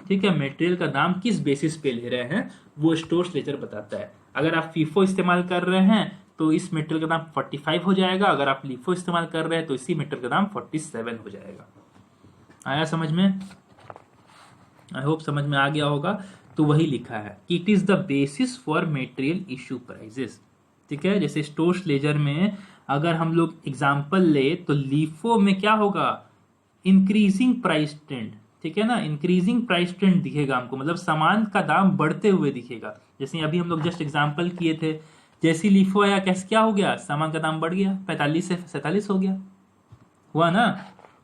ठीक है, मटेरियल का दाम किस बेसिस पे ले रहे हैं वो स्टोर्स लेजर बताता है। अगर आप फीफो इस्तेमाल कर रहे हैं तो इस मटेरियल का दाम 45 हो जाएगा, अगर आप लीफो इस्तेमाल कर रहे हैं तो इसी मटेरियल का दाम 47 हो जाएगा। आया समझ में, आई होप समझ में आ गया होगा। तो वही लिखा है कि it is the basis for material issue prices. ठीक है, जैसे स्टोर्स लेजर में अगर हम लोग एग्जांपल ले तो लीफो में क्या होगा, इंक्रीजिंग प्राइस ट्रेंड। ठीक है ना, इंक्रीजिंग प्राइस ट्रेंड दिखेगा हमको, मतलब सामान का दाम बढ़ते हुए दिखेगा। जैसे अभी हम लोग जस्ट एग्जांपल किए थे, जैसी लीफो आया कैसे क्या हो गया, सामान का दाम बढ़ गया, 45 से 47 हो गया, हुआ ना।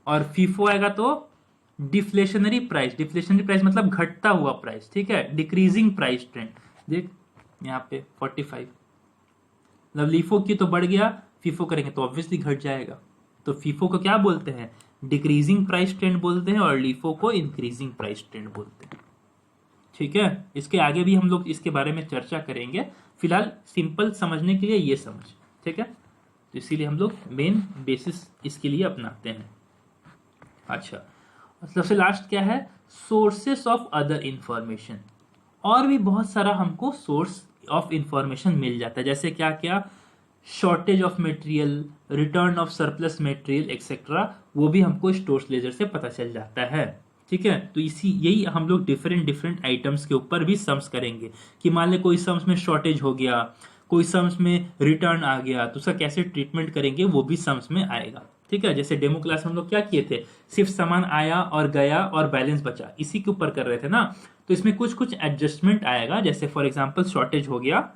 और फीफो आएगा तो डिफ्लेशनरी प्राइस मतलब घटता हुआ प्राइस। ठीक है, डिक्रीजिंग प्राइस ट्रेंड, देख यहाँ पे 45, मतलब लीफो की तो बढ़ गया, फीफो करेंगे तो ऑब्वियसली घट जाएगा। तो फीफो को क्या बोलते हैं, डिक्रीजिंग प्राइस ट्रेंड बोलते हैं, और लीफो को इंक्रीजिंग प्राइस ट्रेंड बोलते हैं। ठीक है, इसके आगे भी हम लोग इसके बारे में चर्चा करेंगे, फिलहाल सिंपल समझने के लिए ये समझ। ठीक है, तो इसीलिए हम लोग मेन बेसिस इसके लिए अपनाते हैं। अच्छा, सबसे लास्ट क्या है, सोर्सेस ऑफ अदर इंफॉर्मेशन। और भी बहुत सारा हमको सोर्स ऑफ इंफॉर्मेशन मिल जाता है, जैसे क्या क्या, shortage of material, return of surplus material etcetera, वो भी हमको स्टोर्स लेजर से पता चल जाता है। ठीक है, तो यही हम लोग डिफरेंट डिफरेंट आइटम्स के ऊपर भी सम्स करेंगे कि मान ले कोई सम्स में शॉर्टेज हो गया, कोई सम्स में रिटर्न आ गया, तो उसका कैसे ट्रीटमेंट करेंगे वो भी सम्स में आएगा। ठीक है, जैसे डेमो क्लास में हम लोग क्या किए थे, सिर्फ सामान आया और गया और बैलेंस बचा, इसी के ऊपर कर रहे थे ना। तो इसमें कुछ कुछ एडजस्टमेंट आएगा, जैसे फॉर एग्जांपल शॉर्टेज हो गया,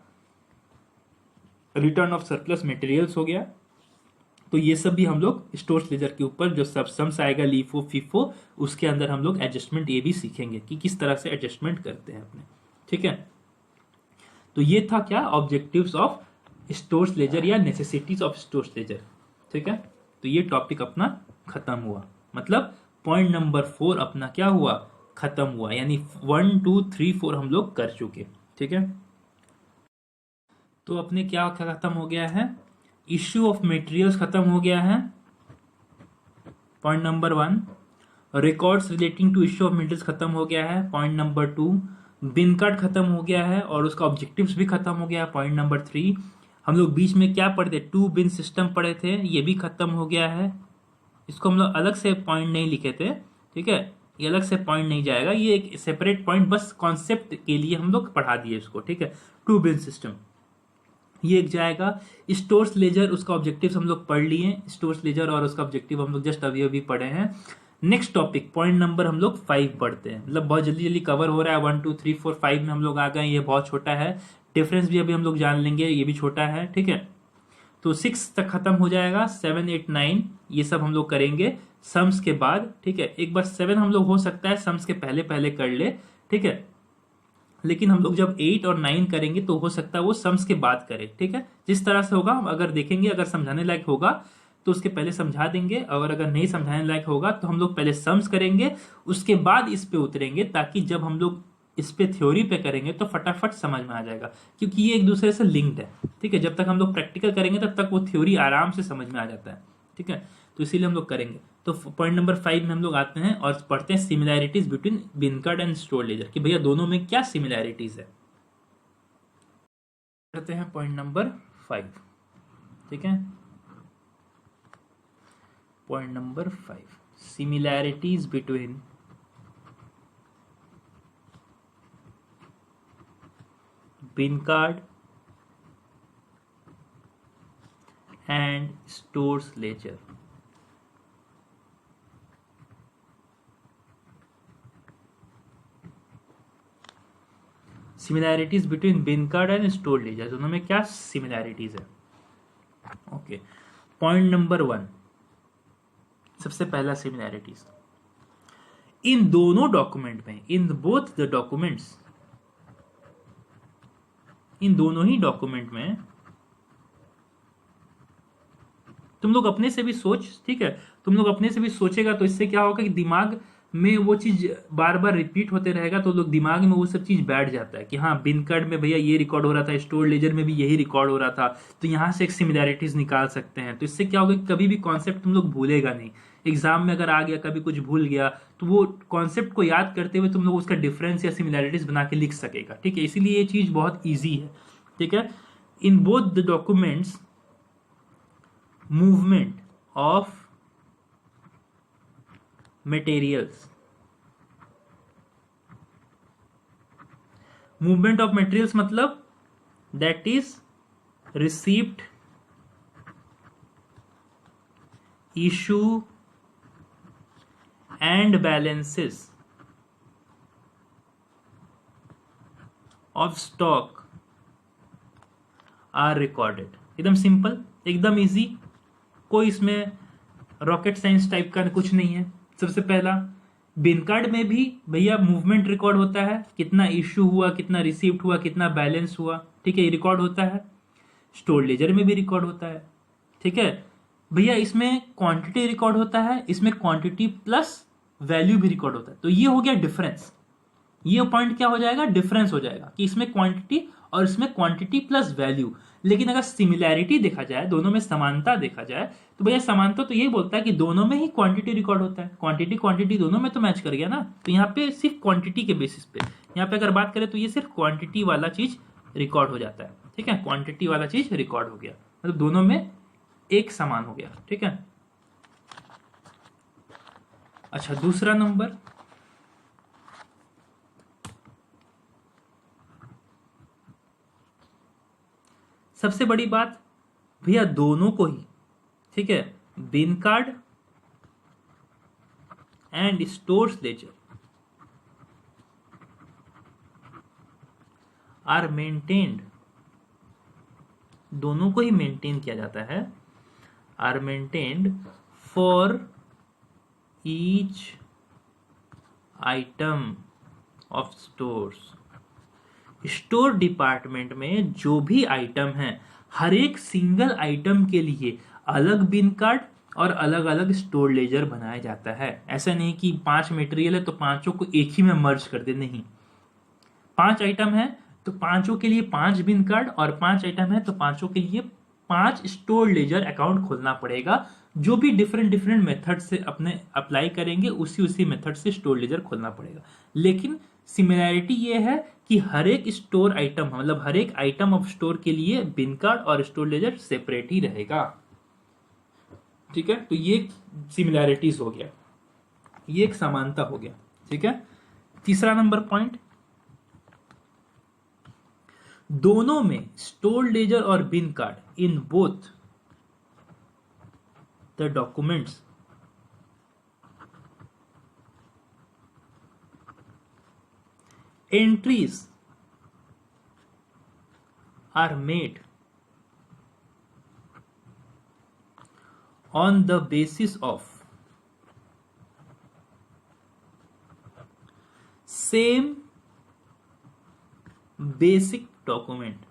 रिटर्न ऑफ सरप्लस मटेरियल्स हो गया, तो ये सब भी हम लोग स्टोर्स लेजर के ऊपर जो सब सम्स आएगा लीफो फीफो, उसके अंदर हम लोग एडजस्टमेंट ये भी सीखेंगे कि किस तरह से एडजस्टमेंट करते हैं अपने। ठीक है, तो ये था क्या, ऑब्जेक्टिव्स ऑफ स्टोर्स लेजर या नेसेसिटीज ऑफ स्टोर्स लेजर। ठीक है, तो ये टॉपिक अपना खत्म हुआ, मतलब पॉइंट नंबर 4 अपना क्या हुआ, खत्म हुआ, यानी 1 2 3 4 हम लोग कर चुके। ठीक है, तो अपने क्या खत्म हो गया है, इश्यू ऑफ मटेरियल्स खत्म हो गया है, point number 1। Records relating to issue of materials खत्म हो गया है, पॉइंट नंबर 2। बिन कार्ड खत्म हो गया है और उसका ऑब्जेक्टिव्स भी खत्म हो गया है, पॉइंट नंबर 3। हम लोग बीच में क्या पढ़े थे, 2 बिन सिस्टम पढ़े थे, ये भी खत्म हो गया है। इसको हम लोग अलग से पॉइंट नहीं लिखे थे, ठीक है, ये अलग से पॉइंट नहीं जाएगा, ये एक सेपरेट पॉइंट बस कॉन्सेप्ट के लिए हम लोग पढ़ा दिए इसको, ठीक है। 2 बिन सिस्टम ये एक जाएगा। स्टोर्स लेजर, उसका ऑब्जेक्टिव हम लोग पढ़ लिए, स्टोर्स लेजर और उसका ऑब्जेक्टिव हम लोग जस्ट अभी अभी पढ़े हैं। नेक्स्ट टॉपिक पॉइंट नंबर हम लोग 5 पढ़ते हैं, मतलब बहुत जल्दी जल्दी कवर हो रहा है। 1 2 3 4 5 में हम लोग आ गए, ये बहुत छोटा है। डिफरेंस भी अभी हम लोग जान लेंगे, ये भी छोटा है, ठीक है। तो 6 तक खत्म हो जाएगा, 7 8 9 ये सब हम लोग करेंगे सम्स के बाद, ठीक है। एक बार 7 हम लोग हो सकता है सम्स के पहले पहले कर ले, ठीक है, लेकिन हम लोग जब 8 और 9 करेंगे तो हो सकता है वो सम्स के बाद करें, ठीक है। जिस तरह से होगा हम अगर देखेंगे, अगर समझाने लायक होगा तो उसके पहले समझा देंगे, और अगर नहीं समझाने लायक होगा तो हम लोग पहले सम्स करेंगे, उसके बाद इस पे उतरेंगे, ताकि जब हम लोग इस पे थ्योरी पे करेंगे तो फटाफट समझ में आ जाएगा, क्योंकि ये एक दूसरे से लिंक्ड है, ठीक है। जब तक हम लोग प्रैक्टिकल करेंगे तब तक वो थ्योरी आराम से समझ में आ जाता है, ठीक है। तो इसीलिए हम लोग करेंगे। तो पॉइंट नंबर 5 में हम लोग आते हैं और पढ़ते हैं similarities between bin card and store ledger, कि भैया दोनों में क्या सिमिलैरिटीज है। करते हैं पॉइंट नंबर 5, ठीक है। Point number 5, similarities between bin card and stores ledger. Similarities between bin card and store ledger, दोनों में क्या सिमिलैरिटीज है। ओके, पॉइंट नंबर 1, सबसे पहला सिमिलैरिटीज, इन दोनों डॉक्यूमेंट में, इन बोथ द डॉक्यूमेंट्स, इन दोनों ही डॉक्यूमेंट में तुम लोग अपने से भी सोच, ठीक है, तुम लोग अपने से भी सोचेगा तो इससे क्या होगा कि दिमाग में वो चीज बार बार रिपीट होते रहेगा, तो लोग दिमाग में वो सब चीज बैठ जाता है कि हाँ बिन कार्ड में भैया ये रिकॉर्ड हो रहा था, स्टोर लेजर में भी यही रिकॉर्ड हो रहा था, तो यहां से एक सिमिलैरिटीज निकाल सकते हैं। तो इससे क्या होगा कि कभी भी कॉन्सेप्ट तुम लोग भूलेगा नहीं। एग्जाम में अगर आ गया कभी कुछ भूल गया तो वो कॉन्सेप्ट को याद करते हुए तुम लोग उसका डिफरेंस या सिमिलैरिटीज बना के लिख सकेगा, ठीक है। इसीलिए ये चीज बहुत ईजी है, ठीक है। इन both the documents movement of materials, movement of materials मतलब that is receipt, issue and balances of stock are recorded। एकदम सिंपल, एकदम इजी, कोई इसमें रॉकेट साइंस टाइप का कुछ नहीं है। सबसे पहला, बिन कार्ड में भी भैया मूवमेंट रिकॉर्ड होता है, कितना इश्यू हुआ, कितना रिसीव्ड हुआ, कितना बैलेंस हुआ, ठीक है, ये रिकॉर्ड होता है। स्टोर लेजर में भी रिकॉर्ड होता है, ठीक है भैया। इसमें क्वांटिटी रिकॉर्ड होता है, इसमें क्वांटिटी प्लस वैल्यू भी रिकॉर्ड होता है। तो ये हो गया डिफरेंस, ये पॉइंट क्या हो जाएगा, डिफरेंस हो जाएगा कि इसमें क्वांटिटी और इसमें क्वांटिटी प्लस वैल्यू। लेकिन अगर सिमिलैरिटी देखा जाए, दोनों में समानता देखा जाए, तो भैया समानता तो यही बोलता है कि दोनों में ही क्वांटिटी रिकॉर्ड होता है, क्वांटिटी क्वांटिटी दोनों में तो मैच कर गया ना। तो यहाँ पे सिर्फ क्वांटिटी के बेसिस पे, यहाँ पे अगर बात करें तो ये सिर्फ क्वांटिटी वाला चीज रिकॉर्ड हो जाता है, ठीक है, क्वांटिटी वाला चीज रिकॉर्ड हो गया, मतलब दोनों में एक समान हो गया, ठीक है। अच्छा, दूसरा नंबर, सबसे बड़ी बात भैया दोनों को ही, ठीक है, bin card and stores ledger are maintained, दोनों को ही मेंटेन किया जाता है, are maintained for each item of stores. Store department में जो भी आइटम है, हर एक सिंगल आइटम के लिए अलग बिन कार्ड और अलग अलग स्टोर लेजर बनाया जाता है। ऐसा नहीं कि 5 मटेरियल है तो पांचों को एक ही में मर्ज कर दे, नहीं। 5 आइटम है तो पांचों के लिए 5 बिन कार्ड, और 5 आइटम है तो पांचों के लिए 5 स्टोर लेजर अकाउंट खोलना पड़ेगा, जो भी डिफरेंट डिफरेंट मेथड से अपने अप्लाई करेंगे उसी मेथड से स्टोर लेजर खोलना पड़ेगा। लेकिन सिमिलैरिटी ये है कि हर एक स्टोर आइटम, मतलब हर एक आइटम ऑफ स्टोर के लिए बिन कार्ड और स्टोर लेजर सेपरेट ही रहेगा। ठीक है, तो ये सिमिलैरिटीज हो गया, ये एक समानता हो गया। ठीक है, तीसरा नंबर पॉइंट, दोनों में स्टोर लेजर और bin card in both the documents entries are made on the basis of same basic document।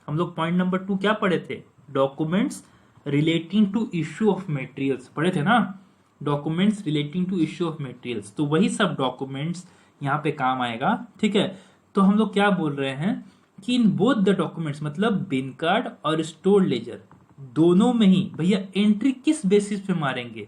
हम लोग पॉइंट नंबर 2 क्या पढ़े थे? Documents relating to issue of materials पढ़े थे ना, documents relating to issue of materials. तो वही सब डॉक्यूमेंट्स यहाँ पे काम आएगा। ठीक है, तो हम लोग क्या बोल रहे हैं कि इन बोथ द डॉक्यूमेंट्स, मतलब बिन कार्ड और स्टोर लेजर दोनों में ही भैया एंट्री किस बेसिस पे मारेंगे?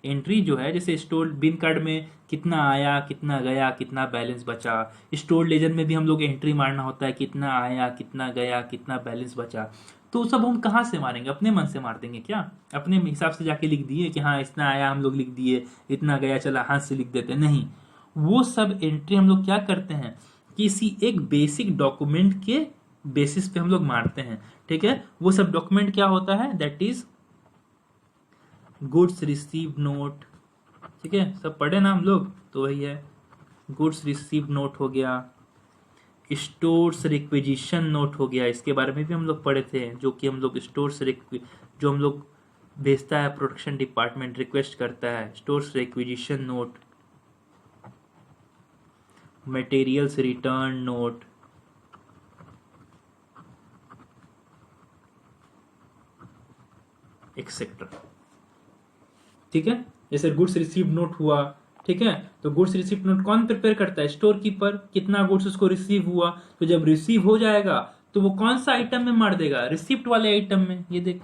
एंट्री जो है, जैसे स्टोर बिन कार्ड में कितना आया, कितना गया, कितना बैलेंस बचा, स्टोर लेजर में भी हम लोग एंट्री मारना होता है, कितना आया, कितना गया, कितना बैलेंस बचा। तो सब हम कहाँ से मारेंगे? अपने मन से मार देंगे क्या? अपने हिसाब से जाके लिख दिए कि हाँ इतना आया, हम लोग लिख दिए, इतना गया चला हाथ से लिख देते? नहीं, वो सब एंट्री हम लोग क्या करते हैं, किसी एक बेसिक डॉक्यूमेंट के बेसिस पे हम लोग मारते हैं। ठीक है, वो सब डॉक्यूमेंट क्या होता है? That is goods receive note. ठीक है, सब पढ़े ना हम लोग, तो वही है, गुड्स रिसीव नोट हो गया, स्टोर्स रिक्विजिशन नोट हो गया, इसके बारे में भी हम लोग पढ़े थे, जो कि हम लोग स्टोर्स जो हम लोग भेजता है प्रोडक्शन डिपार्टमेंट, रिक्वेस्ट करता है, stores requisition note, materials return note, etcetera. ठीक है, जैसे गुड्स रिसीव नोट हुआ, ठीक है, तो गुड्स रिसीव नोट कौन प्रिपेयर करता है? Store keeper. कितना गुड्स उसको रिसीव हुआ, तो जब रिसीव हो जाएगा तो वो कौन सा आइटम में मार देगा? रिसिप्ट वाले आइटम में। ये देख,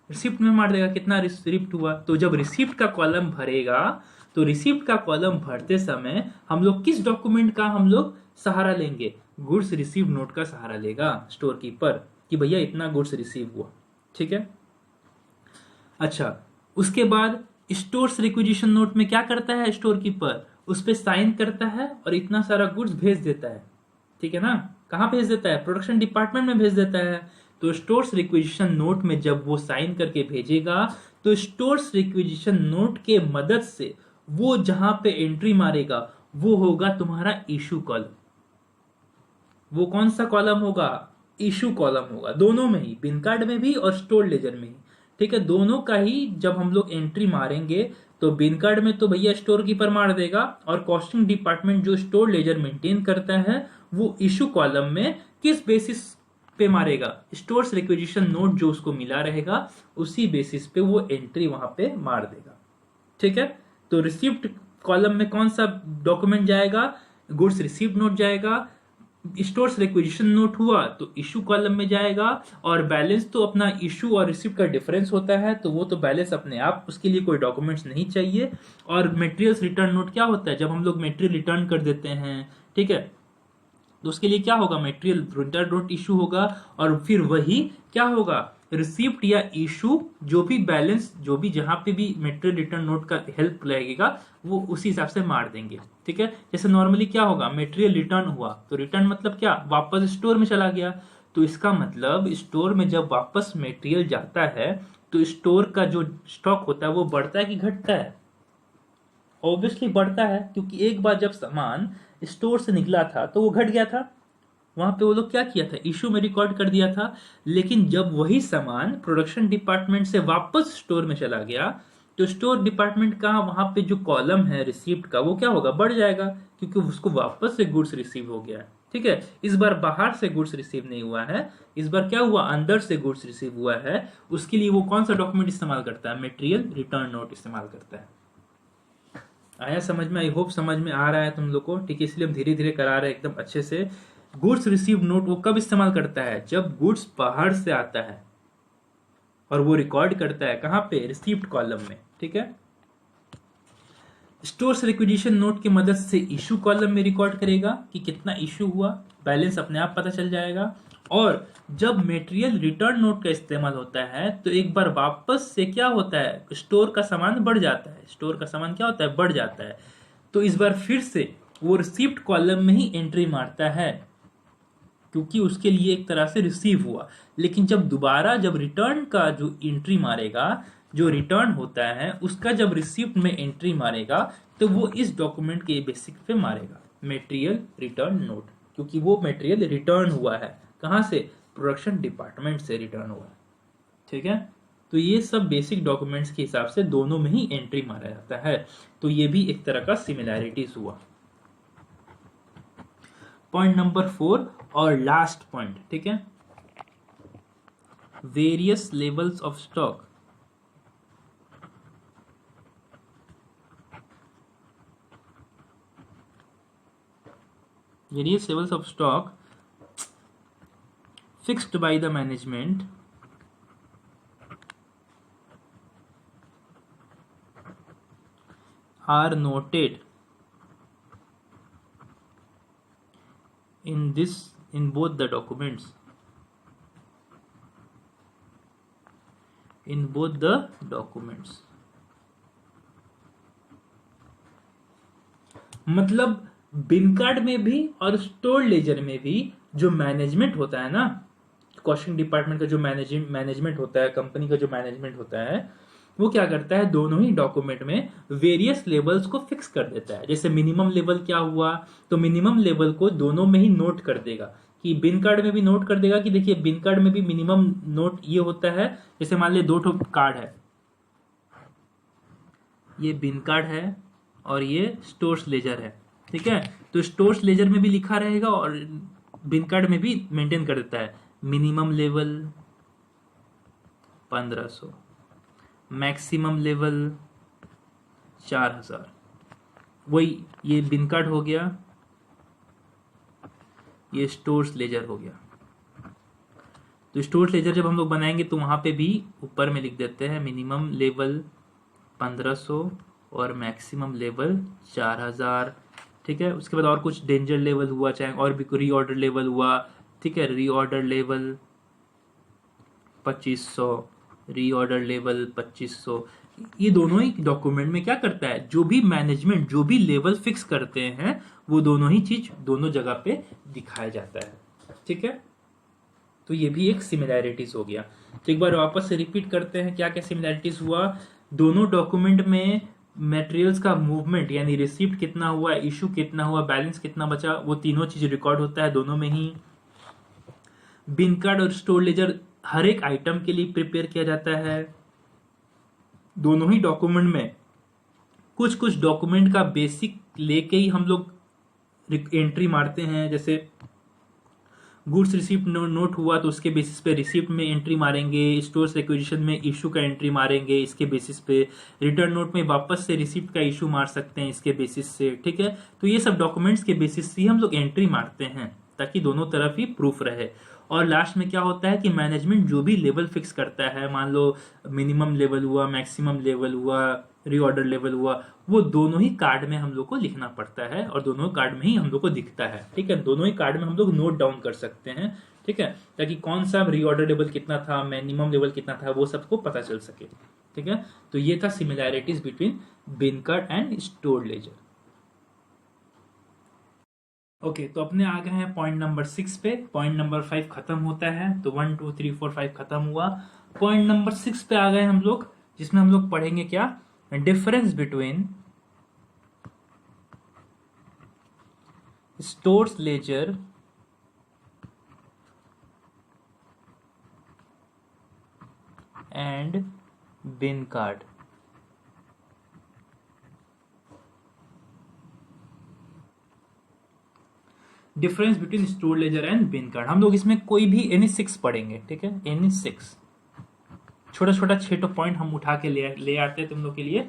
रिसिप्ट में मार देगा कितना रिसिप्ट हुआ। तो जब रिसिप्ट का कॉलम भरेगा, तो रिसिप्ट का कॉलम भरते समय हम लोग किस डॉक्यूमेंट का हम लोग सहारा लेंगे? गुड्स रिसीव नोट का सहारा लेगा स्टोर कीपर, कि भैया इतना गुड्स रिसीव हुआ। ठीक है, अच्छा, उसके बाद स्टोर्स रिक्विजिशन नोट में क्या करता है स्टोर कीपर? उस पर साइन करता है और इतना सारा गुड्स भेज देता है। ठीक है ना, कहाँ भेज देता है? प्रोडक्शन डिपार्टमेंट में भेज देता है। तो स्टोर्स रिक्विजिशन नोट में जब वो साइन करके भेजेगा, तो स्टोर्स रिक्विजिशन नोट के मदद से वो जहां पे एंट्री मारेगा वो होगा तुम्हारा इशू कॉलम। वो कौन सा कॉलम होगा? इशू कॉलम होगा, दोनों में ही, बिन कार्ड में भी और स्टोर लेजर में ही। ठीक है, दोनों का ही जब हम लोग एंट्री मारेंगे, तो बिन कार्ड में तो भैया स्टोर कीपर मार देगा, और कॉस्टिंग डिपार्टमेंट जो स्टोर लेजर मेंटेन करता है वो इशू कॉलम में किस बेसिस पे मारेगा? स्टोर्स रिक्विजिशन नोट जो उसको मिला रहेगा उसी बेसिस पे वो एंट्री वहां पे मार देगा। ठीक है, तो रिसिप्ट कॉलम में कौन सा डॉक्यूमेंट जाएगा? गुड्स रिसीव्ड नोट जाएगा। स्टोर्स रिक्विजिशन नोट हुआ तो इशू कॉलम में जाएगा, और बैलेंस तो अपना इशू और रिसिप्ट का डिफरेंस होता है, तो वो तो बैलेंस अपने आप, उसके लिए कोई डॉक्यूमेंट्स नहीं चाहिए। और मटेरियल्स रिटर्न नोट क्या होता है? जब हम लोग मटेरियल रिटर्न कर देते हैं, ठीक है, तो उसके लिए क्या होगा? मटेरियल रिटर्न नोट इशू होगा, और फिर वही क्या होगा? रिसिप्ट या इशू, जो भी बैलेंस, जो भी जहां पे भी मटेरियल रिटर्न नोट का हेल्प लगेगा वो उसी हिसाब से मार देंगे। ठीक है, जैसे नॉर्मली क्या होगा? मटेरियल रिटर्न हुआ, तो रिटर्न मतलब क्या? वापस स्टोर में चला गया। तो इसका मतलब स्टोर में जब वापस मटेरियल जाता है तो स्टोर का जो स्टॉक होता है वो बढ़ता है कि घटता है? ऑब्वियसली बढ़ता है, क्योंकि एक बार जब सामान स्टोर से निकला था तो वो घट गया था, वहां पे वो लोग क्या किया था? इशू में रिकॉर्ड कर दिया था। लेकिन जब वही सामान प्रोडक्शन डिपार्टमेंट से वापस स्टोर में चला गया, तो स्टोर डिपार्टमेंट का वहां पे जो कॉलम है रिसीप्ट का, वो क्या होगा? बढ़ जाएगा, क्योंकि उसको वापस से गुड्स रिसीव हो गया है। ठीक है, इस बार बाहर से गुड्स रिसीव नहीं हुआ है, इस बार क्या हुआ? अंदर से गुड्स रिसीव हुआ है। उसके लिए वो कौन सा डॉक्यूमेंट इस्तेमाल करता है? मटेरियल रिटर्न नोट इस्तेमाल करता है। आया समझ में? आई होप समझ में आ रहा है तुम लोग को। ठीक है, इसलिए हम धीरे धीरे करा रहे हैं एकदम अच्छे से। गुड्स रिसीव नोट वो कब इस्तेमाल करता है? जब गुड्स बाहर से आता है और वो रिकॉर्ड करता है कहाँ पे, रिसीप्ट कॉलम में, ठीक है। स्टोर्स रिक्विजिशन नोट की मदद से इशू कॉलम में रिकॉर्ड करेगा कि कितना इशू हुआ, बैलेंस अपने आप पता चल जाएगा। और जब मटेरियल रिटर्न नोट का इस्तेमाल होता है तो एक बार वापस से क्या होता है, स्टोर का सामान बढ़ जाता है, स्टोर का सामान क्या होता है, बढ़ जाता है। तो इस बार फिर से वो रिसीप्ट कॉलम में ही एंट्री मारता है, क्योंकि उसके लिए एक तरह से रिसीव हुआ। लेकिन जब दोबारा जब रिटर्न का जो एंट्री मारेगा, जो रिटर्न होता है उसका जब रिसीप्ट में एंट्री मारेगा तो वो इस डॉक्यूमेंट के बेसिक पे मारेगा, मटेरियल रिटर्न नोट, क्योंकि वो मटेरियल रिटर्न हुआ है कहाँ से, प्रोडक्शन डिपार्टमेंट से रिटर्न हुआ है, ठीक है। तो ये सब बेसिक डॉक्यूमेंट्स के हिसाब से दोनों में ही एंट्री मारा जाता है। तो ये भी एक तरह का सिमिलैरिटीज हुआ। पॉइंट नंबर 4 और लास्ट पॉइंट, ठीक है, various levels of stock. Various levels of stock fixed by the management are noted in both the documents. In both the documents. मतलब बिन कार्ड में भी और स्टोर लेजर में भी जो मैनेजमेंट होता है ना, कॉस्टिंग डिपार्टमेंट का जो मैनेजमेंट होता है, कंपनी का जो मैनेजमेंट होता है, वो क्या करता है, दोनों ही डॉक्यूमेंट में वेरियस लेवल्स को फिक्स कर देता है। जैसे मिनिमम लेवल क्या हुआ, तो मिनिमम लेवल को दोनों में ही नोट कर देगा, कि बिन कार्ड में भी नोट कर देगा कि देखिए बिन कार्ड में भी मिनिमम नोट ये होता है। जैसे मान लिया 2 कार्ड है, ये बिन कार्ड है और ये स्टोर्स लेजर है, ठीक है। तो स्टोर्स लेजर में भी लिखा रहेगा और बिन कार्ड में भी मेंटेन कर देता है, मिनिमम लेवल 1500, मैक्सिमम लेवल 4000। वही ये बिन कार्ड हो गया, ये स्टोर्स लेजर हो गया। तो स्टोर्स लेजर जब हम लोग बनाएंगे तो वहां पे भी ऊपर में लिख देते हैं मिनिमम लेवल 1500 और मैक्सिमम लेवल 4000, ठीक है। उसके बाद और कुछ डेंजर लेवल हुआ, चाहे और भी रीऑर्डर लेवल हुआ, ठीक है, रीऑर्डर लेवल 2500, रीऑर्डर लेवल 2500। ये दोनों ही डॉक्यूमेंट में क्या करता है, जो भी मैनेजमेंट जो भी लेवल फिक्स करते हैं वो दोनों ही चीज दोनों जगह पे दिखाया जाता है, ठीक है। तो ये भी एक सिमिलैरिटीज हो गया। तो एक बार वापस से रिपीट करते हैं क्या क्या सिमिलैरिटीज हुआ। दोनों डॉक्यूमेंट में मटेरियल्स का मूवमेंट यानी रिसीप्ट कितना हुआ, इशू कितना हुआ, बैलेंस कितना बचा, वो तीनों चीज रिकॉर्ड होता है दोनों में ही। बिन कार्ड और स्टोर लेजर हर एक आइटम के लिए प्रिपेयर किया जाता है। दोनों ही डॉक्यूमेंट में कुछ कुछ डॉक्यूमेंट का बेसिक लेके ही हम लोग एंट्री मारते हैं। जैसे गुड्स रिसीप्ट नोट हुआ तो उसके बेसिस पे रिसीप्ट में एंट्री मारेंगे, स्टोर्स रिक्विजिशन में इशू का एंट्री मारेंगे इसके बेसिस पे, रिटर्न नोट में वापस से रिसीप्ट का इशू मार सकते हैं इसके बेसिस से, ठीक है। तो ये सब डॉक्यूमेंट्स के बेसिस से हम लोग एंट्री मारते हैं ताकि दोनों तरफ ही प्रूफ रहे। और लास्ट में क्या होता है कि मैनेजमेंट जो भी लेवल फिक्स करता है, मान लो मिनिमम लेवल हुआ, मैक्सिमम लेवल हुआ, रीऑर्डर लेवल हुआ, वो दोनों ही कार्ड में हम लोग को लिखना पड़ता है और दोनों कार्ड में ही हम लोग को दिखता है, ठीक है। दोनों ही कार्ड में हम लोग नोट डाउन कर सकते हैं, ठीक है, ताकि कौन सा रीऑर्डर लेवल कितना था, मिनिमम लेवल कितना था, वो सबको पता चल सके, ठीक है। तो ये था similarities between bin card and store ledger. Okay, तो अपने आ गए हैं पॉइंट नंबर 6 पे। पॉइंट नंबर 5 खत्म होता है, तो 1 2 3 4 5 खत्म हुआ। पॉइंट नंबर 6 पे आ गए हम लोग, जिसमें हम लोग पढ़ेंगे क्या, difference between stores ledger and bin card. Difference between store ledger and bin card. हम लोग इसमें कोई भी एनी 6 पढ़ेंगे, ठीक है, एनी 6 छोटा छोटा 6 पॉइंट हम उठा के ले आते हैं तुम लोग के लिए,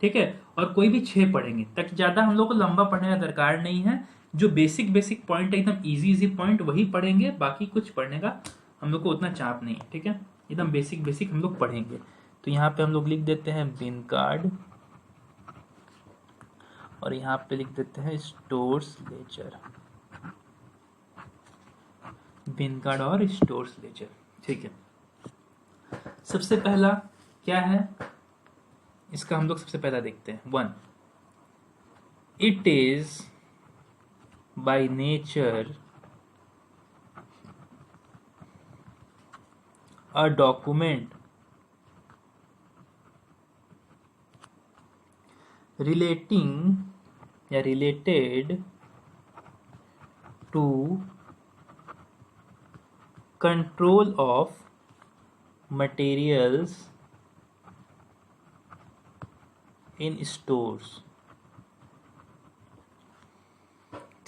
ठीक है। और कोई भी 6 पढ़ेंगे ताकि ज्यादा हम लोग को लंबा पढ़ने का दरकार नहीं है। जो बेसिक बेसिक पॉइंट है, एकदम इजी इजी पॉइंट वही पढ़ेंगे, बाकी कुछ पढ़ने का हम लोग को उतना चाप नहीं है, ठीक है। एकदम बेसिक बेसिक हम लोग पढ़ेंगे। तो यहाँ पे हम लोग लिख देते हैं बिन कार्ड और यहाँ पे लिख देते हैं स्टोर्स लेजर, बिन कार्ड और स्टोर्स लेजर। ठीक है, सबसे पहला क्या है इसका हम लोग सबसे पहला देखते हैं। 1, it is by nature a document relating या related to control of materials in stores।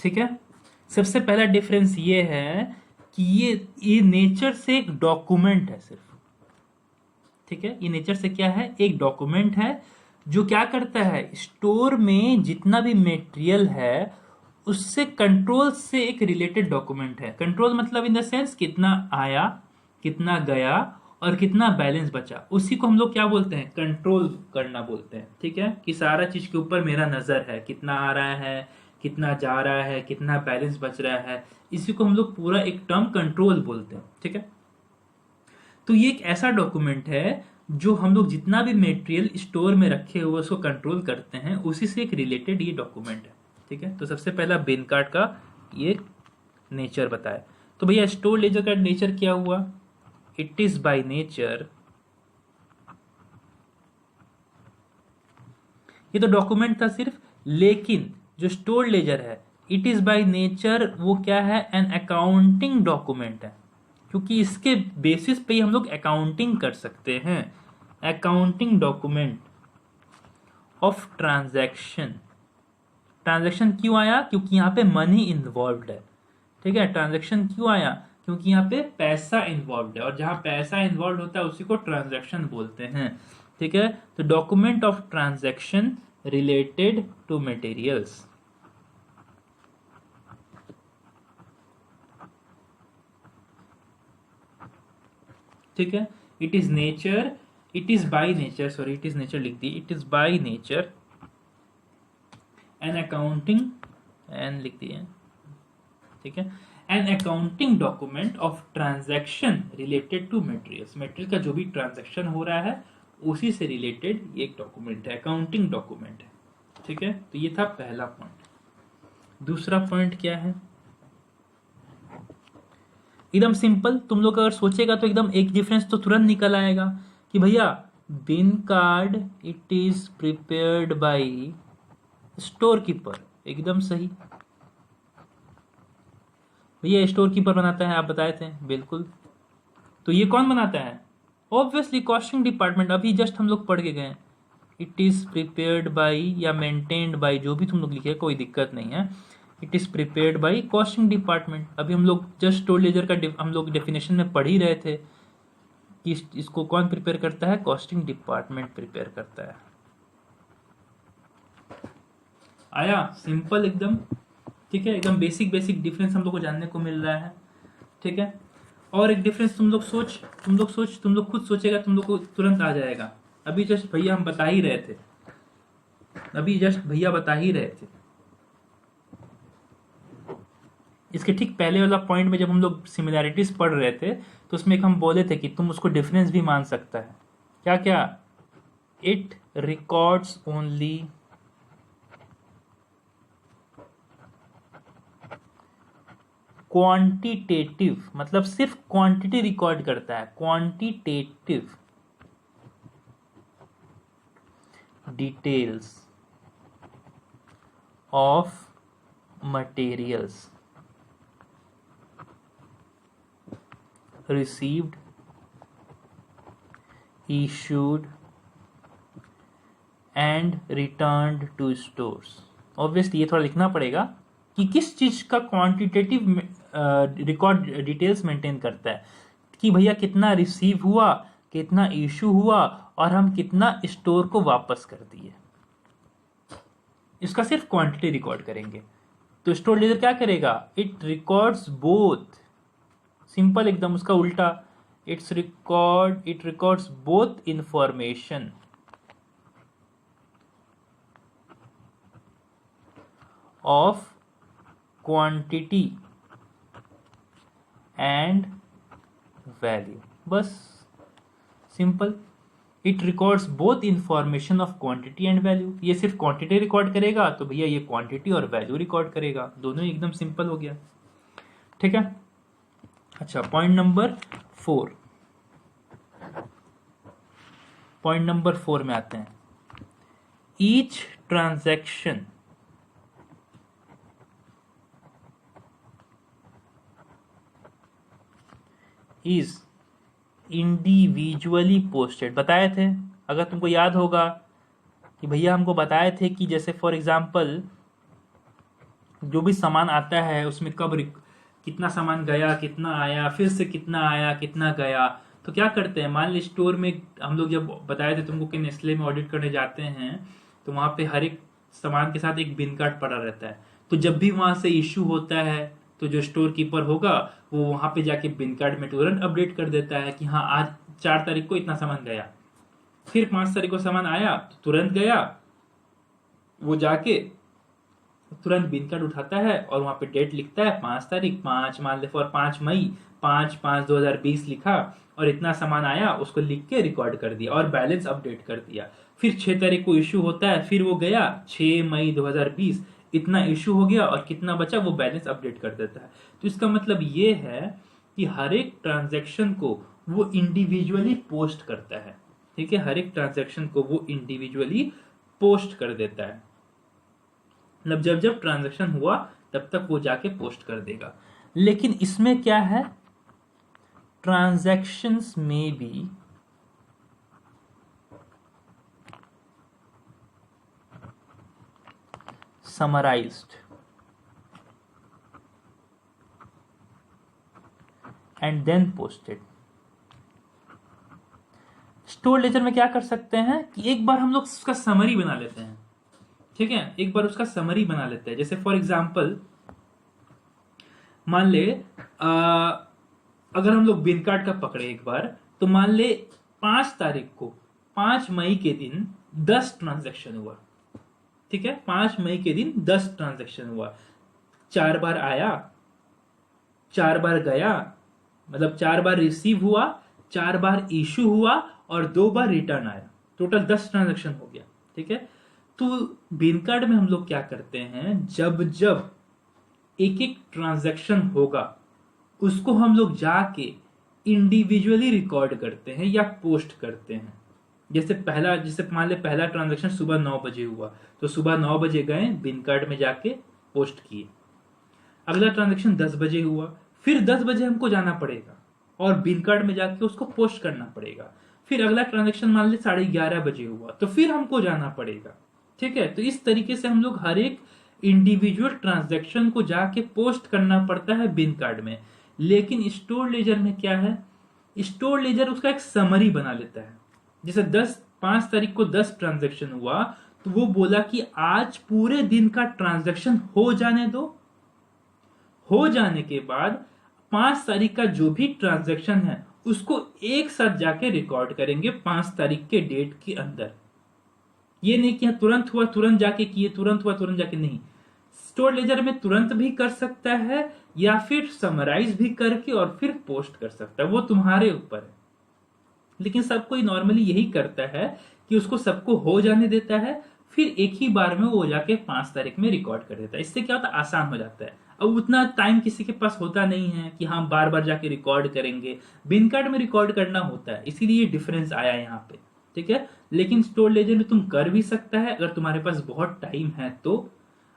ठीक है, सबसे पहला डिफरेंस ये है कि ये नेचर से एक डॉक्यूमेंट है सिर्फ। ठीक है, ये नेचर से क्या है, एक डॉक्यूमेंट है जो क्या करता है, स्टोर में जितना भी मटेरियल है उससे कंट्रोल से एक रिलेटेड डॉक्यूमेंट है। कंट्रोल मतलब इन द सेंस कितना आया, कितना गया और कितना बैलेंस बचा, उसी को हम लोग क्या बोलते हैं, कंट्रोल करना बोलते हैं। ठीक है, कि सारा चीज के ऊपर मेरा नजर है, कितना आ रहा है, कितना जा रहा है, कितना बैलेंस बच रहा है, इसी को हम लोग पूरा एक टर्म कंट्रोल बोलते हैं। ठीक है, तो ये एक ऐसा डॉक्यूमेंट है जो हम लोग जितना भी मटेरियल स्टोर में रखे हुए उसको कंट्रोल करते हैं, उसी से एक रिलेटेड ये डॉक्यूमेंट है। ठीक है, तो सबसे पहला बिन कार्ड का ये नेचर बताया। तो भैया स्टोर लेजर का नेचर क्या हुआ, इट इज बाय नेचर, ये तो डॉक्यूमेंट था सिर्फ, लेकिन जो स्टोर लेजर है इट इज बाय नेचर वो क्या है, एन अकाउंटिंग डॉक्यूमेंट है, क्योंकि इसके बेसिस पे ही हम लोग अकाउंटिंग कर सकते हैं। Accounting document of transaction. Transaction क्यों आया, क्योंकि यहाँ पे मनी इन्वॉल्व्ड है। ठीक है, ट्रांजैक्शन क्यों आया, क्योंकि यहाँ पे पैसा इन्वॉल्व्ड है, और जहां पैसा इन्वॉल्व होता है उसी को ट्रांजैक्शन बोलते हैं। ठीक है, तो document of transaction related to materials. ठीक है, it is nature, it is by nature, sorry it is nature लिख दी, it is by nature an accounting, an लिख दिए। ठीक है, an accounting document of transaction related to materials. Material का जो भी ट्रांजैक्शन हो रहा है उसी से रिलेटेड ये एक डॉक्यूमेंट है, अकाउंटिंग डॉक्यूमेंट है। ठीक है, तो ये था पहला पॉइंट। दूसरा पॉइंट क्या है, एकदम सिंपल, तुम लोग अगर सोचेगा तो एकदम एक डिफरेंस तो तुरंत निकल आएगा कि भैया bin card it is prepared by store keeper. एकदम सही, भैया स्टोर कीपर बनाता है, आप बताए थे, बिल्कुल। तो ये कौन बनाता है, ऑब्वियसली कॉस्टिंग डिपार्टमेंट। अभी जस्ट हम लोग पढ़ के गए, इट इज प्रिपेयर्ड बाय या मेंटेन्ड बाय, जो भी तुम लोग लिखे कोई दिक्कत नहीं है, it is prepared bye costing department. अभी हम लोग जस्ट स्टोर लेजर का हम लोग डेफिनेशन में पढ़ ही रहे थे कि इसको कौन प्रिपेयर करता है, कॉस्टिंग डिपार्टमेंट प्रिपेयर करता है। आया सिंपल एकदम। ठीक है, एकदम बेसिक बेसिक डिफरेंस हम लोग को जानने को मिल रहा है। ठीक है, और एक डिफरेंस तुम लोग खुद सोचेगा, तुम लोग को तुरंत आ जाएगा। अभी जस्ट भैया हम बता ही रहे थे, इसके ठीक पहले वाला पॉइंट में जब हम लोग सिमिलैरिटीज पढ़ रहे थे तो उसमें एक हम बोले थे कि तुम उसको डिफरेंस भी मान सकता है। क्या क्या, इट रिकॉर्ड्स ओनली क्वांटिटेटिव, मतलब सिर्फ क्वांटिटी रिकॉर्ड करता है, quantitative details of materials received, issued and returned to stores। Obviously ये थोड़ा लिखना पड़ेगा कि किस चीज का क्वांटिटेटिव रिकॉर्ड डिटेल्स मेंटेन करता है, कि भैया कितना रिसीव हुआ, कितना इशू हुआ और हम कितना स्टोर को वापस कर दिए, इसका सिर्फ क्वांटिटी रिकॉर्ड करेंगे। तो स्टोर लेजर क्या करेगा, इट रिकॉर्ड्स बोथ, सिंपल एकदम, उसका उल्टा, it records both information of quantity and value. बस simple, it records both information of quantity and value. ये सिर्फ क्वांटिटी रिकॉर्ड करेगा तो भैया ये क्वांटिटी और वैल्यू रिकॉर्ड करेगा, दोनों एकदम सिंपल हो गया। ठीक है, अच्छा पॉइंट नंबर 4, पॉइंट नंबर 4 में आते हैं। Each transaction is individually posted. बताए थे, अगर तुमको याद होगा कि भैया हमको बताए थे कि जैसे फॉर एग्जांपल जो भी सामान आता है उसमें कब कितना सामान गया, कितना आया, फिर से कितना आया, कितना गया, तो क्या करते हैं, मान ली स्टोर में हम लोग जब बताए थे तुमको कि नेस्ले में ऑडिट करने जाते हैं तो वहां पे हर एक सामान के साथ एक बिन कार्ड पड़ा रहता है। तो जब भी वहां से इश्यू होता है तो जो स्टोर कीपर होगा वो वहां पे जाके बिन कार्ड में तुरंत अपडेट कर देता है कि हाँ आज 4 तारीख को इतना सामान गया, फिर 5 तारीख को सामान आया तो तुरंत गया, वो जाके तुरंत बिन कार्ड उठाता है और वहां पे डेट लिखता है 5 तारीख, 5 मान ले फॉर 5 मई, 5/5/2020 लिखा और इतना सामान आया उसको लिख के रिकॉर्ड कर दिया और बैलेंस अपडेट कर दिया। फिर 6 तारीख को इश्यू होता है, फिर वो गया 6 मई 2020, इतना इश्यू हो गया और कितना बचा वो बैलेंस अपडेट कर देता है। तो इसका मतलब ये है कि हर एक ट्रांजैक्शन को वो इंडिविजुअली पोस्ट करता है। ठीक है, हर एक ट्रांजैक्शन को वो इंडिविजुअली पोस्ट कर देता है, मतलब जब जब ट्रांजैक्शन हुआ तब तक वो जाके पोस्ट कर देगा। लेकिन इसमें क्या है, ट्रांजैक्शंस में भी summarized and then posted. Store ledger में क्या कर सकते हैं कि एक बार हम लोग उसका समरी बना लेते हैं। ठीक है, एक बार उसका समरी बना लेते हैं। जैसे फॉर एग्जांपल मान ले अगर हम लोग बिन कार्ड का पकड़े एक बार, तो मान ले 5 तारीख को 5 मई के दिन 10 ट्रांजैक्शन हुआ। ठीक है, 5 मई के दिन 10 ट्रांजैक्शन हुआ, 4 बार आया, 4 बार गया, मतलब 4 बार रिसीव हुआ, 4 बार इश्यू हुआ और 2 बार रिटर्न आया, टोटल 10 ट्रांजैक्शन हो गया। ठीक है, तो बिन कार्ड में हम लोग क्या करते हैं, जब जब एक एक ट्रांजैक्शन होगा उसको हम लोग जाके इंडिविजुअली रिकॉर्ड करते हैं या पोस्ट करते हैं। जैसे मान ले पहला ट्रांजैक्शन सुबह 9 बजे हुआ तो सुबह 9 बजे गए बिन कार्ड में जाके पोस्ट किए। अगला ट्रांजैक्शन 10 बजे हुआ, फिर 10 बजे हमको जाना पड़ेगा और बिन कार्ड में जाके उसको पोस्ट करना पड़ेगा। फिर अगला ट्रांजैक्शन मान ले 11:30 बजे हुआ तो फिर हमको जाना पड़ेगा। ठीक है, तो इस तरीके से हम लोग हर एक इंडिविजुअल ट्रांजैक्शन को जाके पोस्ट करना पड़ता है बिन कार्ड में। लेकिन स्टोर लेजर में क्या है, स्टोर लेजर उसका एक समरी बना लेता है। जैसे 5 तारीख को 10 ट्रांजैक्शन हुआ तो वो बोला कि आज पूरे दिन का ट्रांजैक्शन हो जाने दो, हो जाने के बाद 5 तारीख का जो भी ट्रांजैक्शन है उसको एक साथ जाके रिकॉर्ड करेंगे 5 तारीख के डेट के अंदर। ये नहीं कि तुरंत हुआ तुरंत जाके किए, तुरंत हुआ तुरंत जाके, नहीं। स्टोर लेजर में तुरंत भी कर सकता है या फिर समराइज भी करके और फिर पोस्ट कर सकता है, वो तुम्हारे ऊपर है। लेकिन सब कोई नॉर्मली यही करता है कि उसको सबको हो जाने देता है, फिर एक ही बार में वो जाके 5 तारीख में रिकॉर्ड कर देता है। इससे क्या होता है, आसान हो जाता है। अब उतना टाइम किसी के पास होता नहीं है कि हाँ बार बार जाके रिकॉर्ड करेंगे, बिन कार्ड में रिकॉर्ड करना होता है, इसीलिए डिफरेंस आया यहाँ पे। ठीक है, लेकिन स्टोर लेजर में तुम कर भी सकता है अगर तुम्हारे पास बहुत टाइम है तो।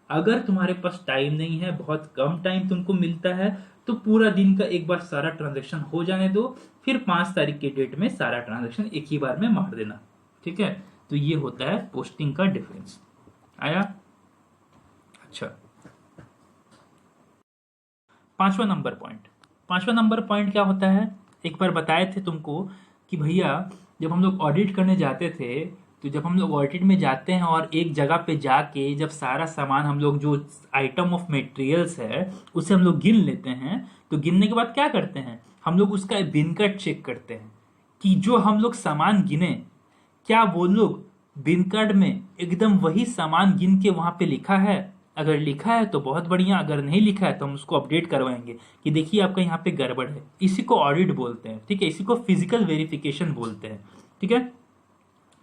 अगर तुम्हारे पास टाइम नहीं है, बहुत कम टाइम तुमको मिलता है, तो पूरा दिन का एक बार सारा ट्रांजैक्शन हो जाने दो, फिर 5 तारीख के डेट में सारा ट्रांजैक्शन एक ही बार में मार देना। ठीक है, तो ये होता है पोस्टिंग का डिफरेंस। आया? अच्छा, 5वां नंबर पॉइंट क्या होता है, एक बार बताए थे तुमको कि भैया जब हम लोग ऑडिट करने जाते थे तो जब हम लोग ऑडिट में जाते हैं और एक जगह पे जाके जब सारा सामान हम लोग जो आइटम ऑफ मटेरियल्स है उसे हम लोग गिन लेते हैं, तो गिनने के बाद क्या करते हैं, हम लोग उसका बिन कार्ड चेक करते हैं कि जो हम लोग सामान गिने क्या वो लोग बिन कार्ड में एकदम वही सामान गिन के वहां पे लिखा है। अगर लिखा है तो बहुत बढ़िया, अगर नहीं लिखा है तो हम उसको अपडेट करवाएंगे कि देखिए आपका यहाँ पे गड़बड़ है। इसी को ऑडिट बोलते हैं, ठीक है, इसी को फिजिकल वेरिफिकेशन बोलते हैं, ठीक है,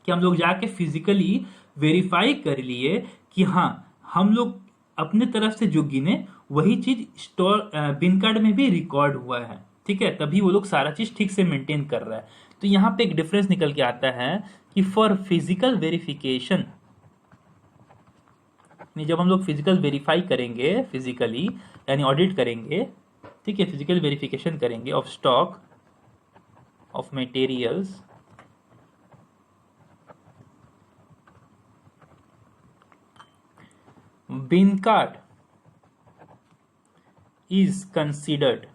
कि हम लोग जाके फिजिकली वेरीफाई कर लिए कि हाँ हम लोग अपने तरफ से जो गिने वही चीज स्टोर बिन कार्ड में भी रिकॉर्ड हुआ है, ठीक है, तभी वो लोग सारा चीज ठीक से मेंटेन कर रहा है। तो यहाँ पे एक डिफरेंस निकल के आता है कि फॉर फिजिकल वेरिफिकेशन, जब हम लोग फिजिकल वेरीफाई करेंगे, फिजिकली यानी ऑडिट करेंगे, ठीक है, फिजिकल वेरिफिकेशन करेंगे of stock of materials, bin card is considered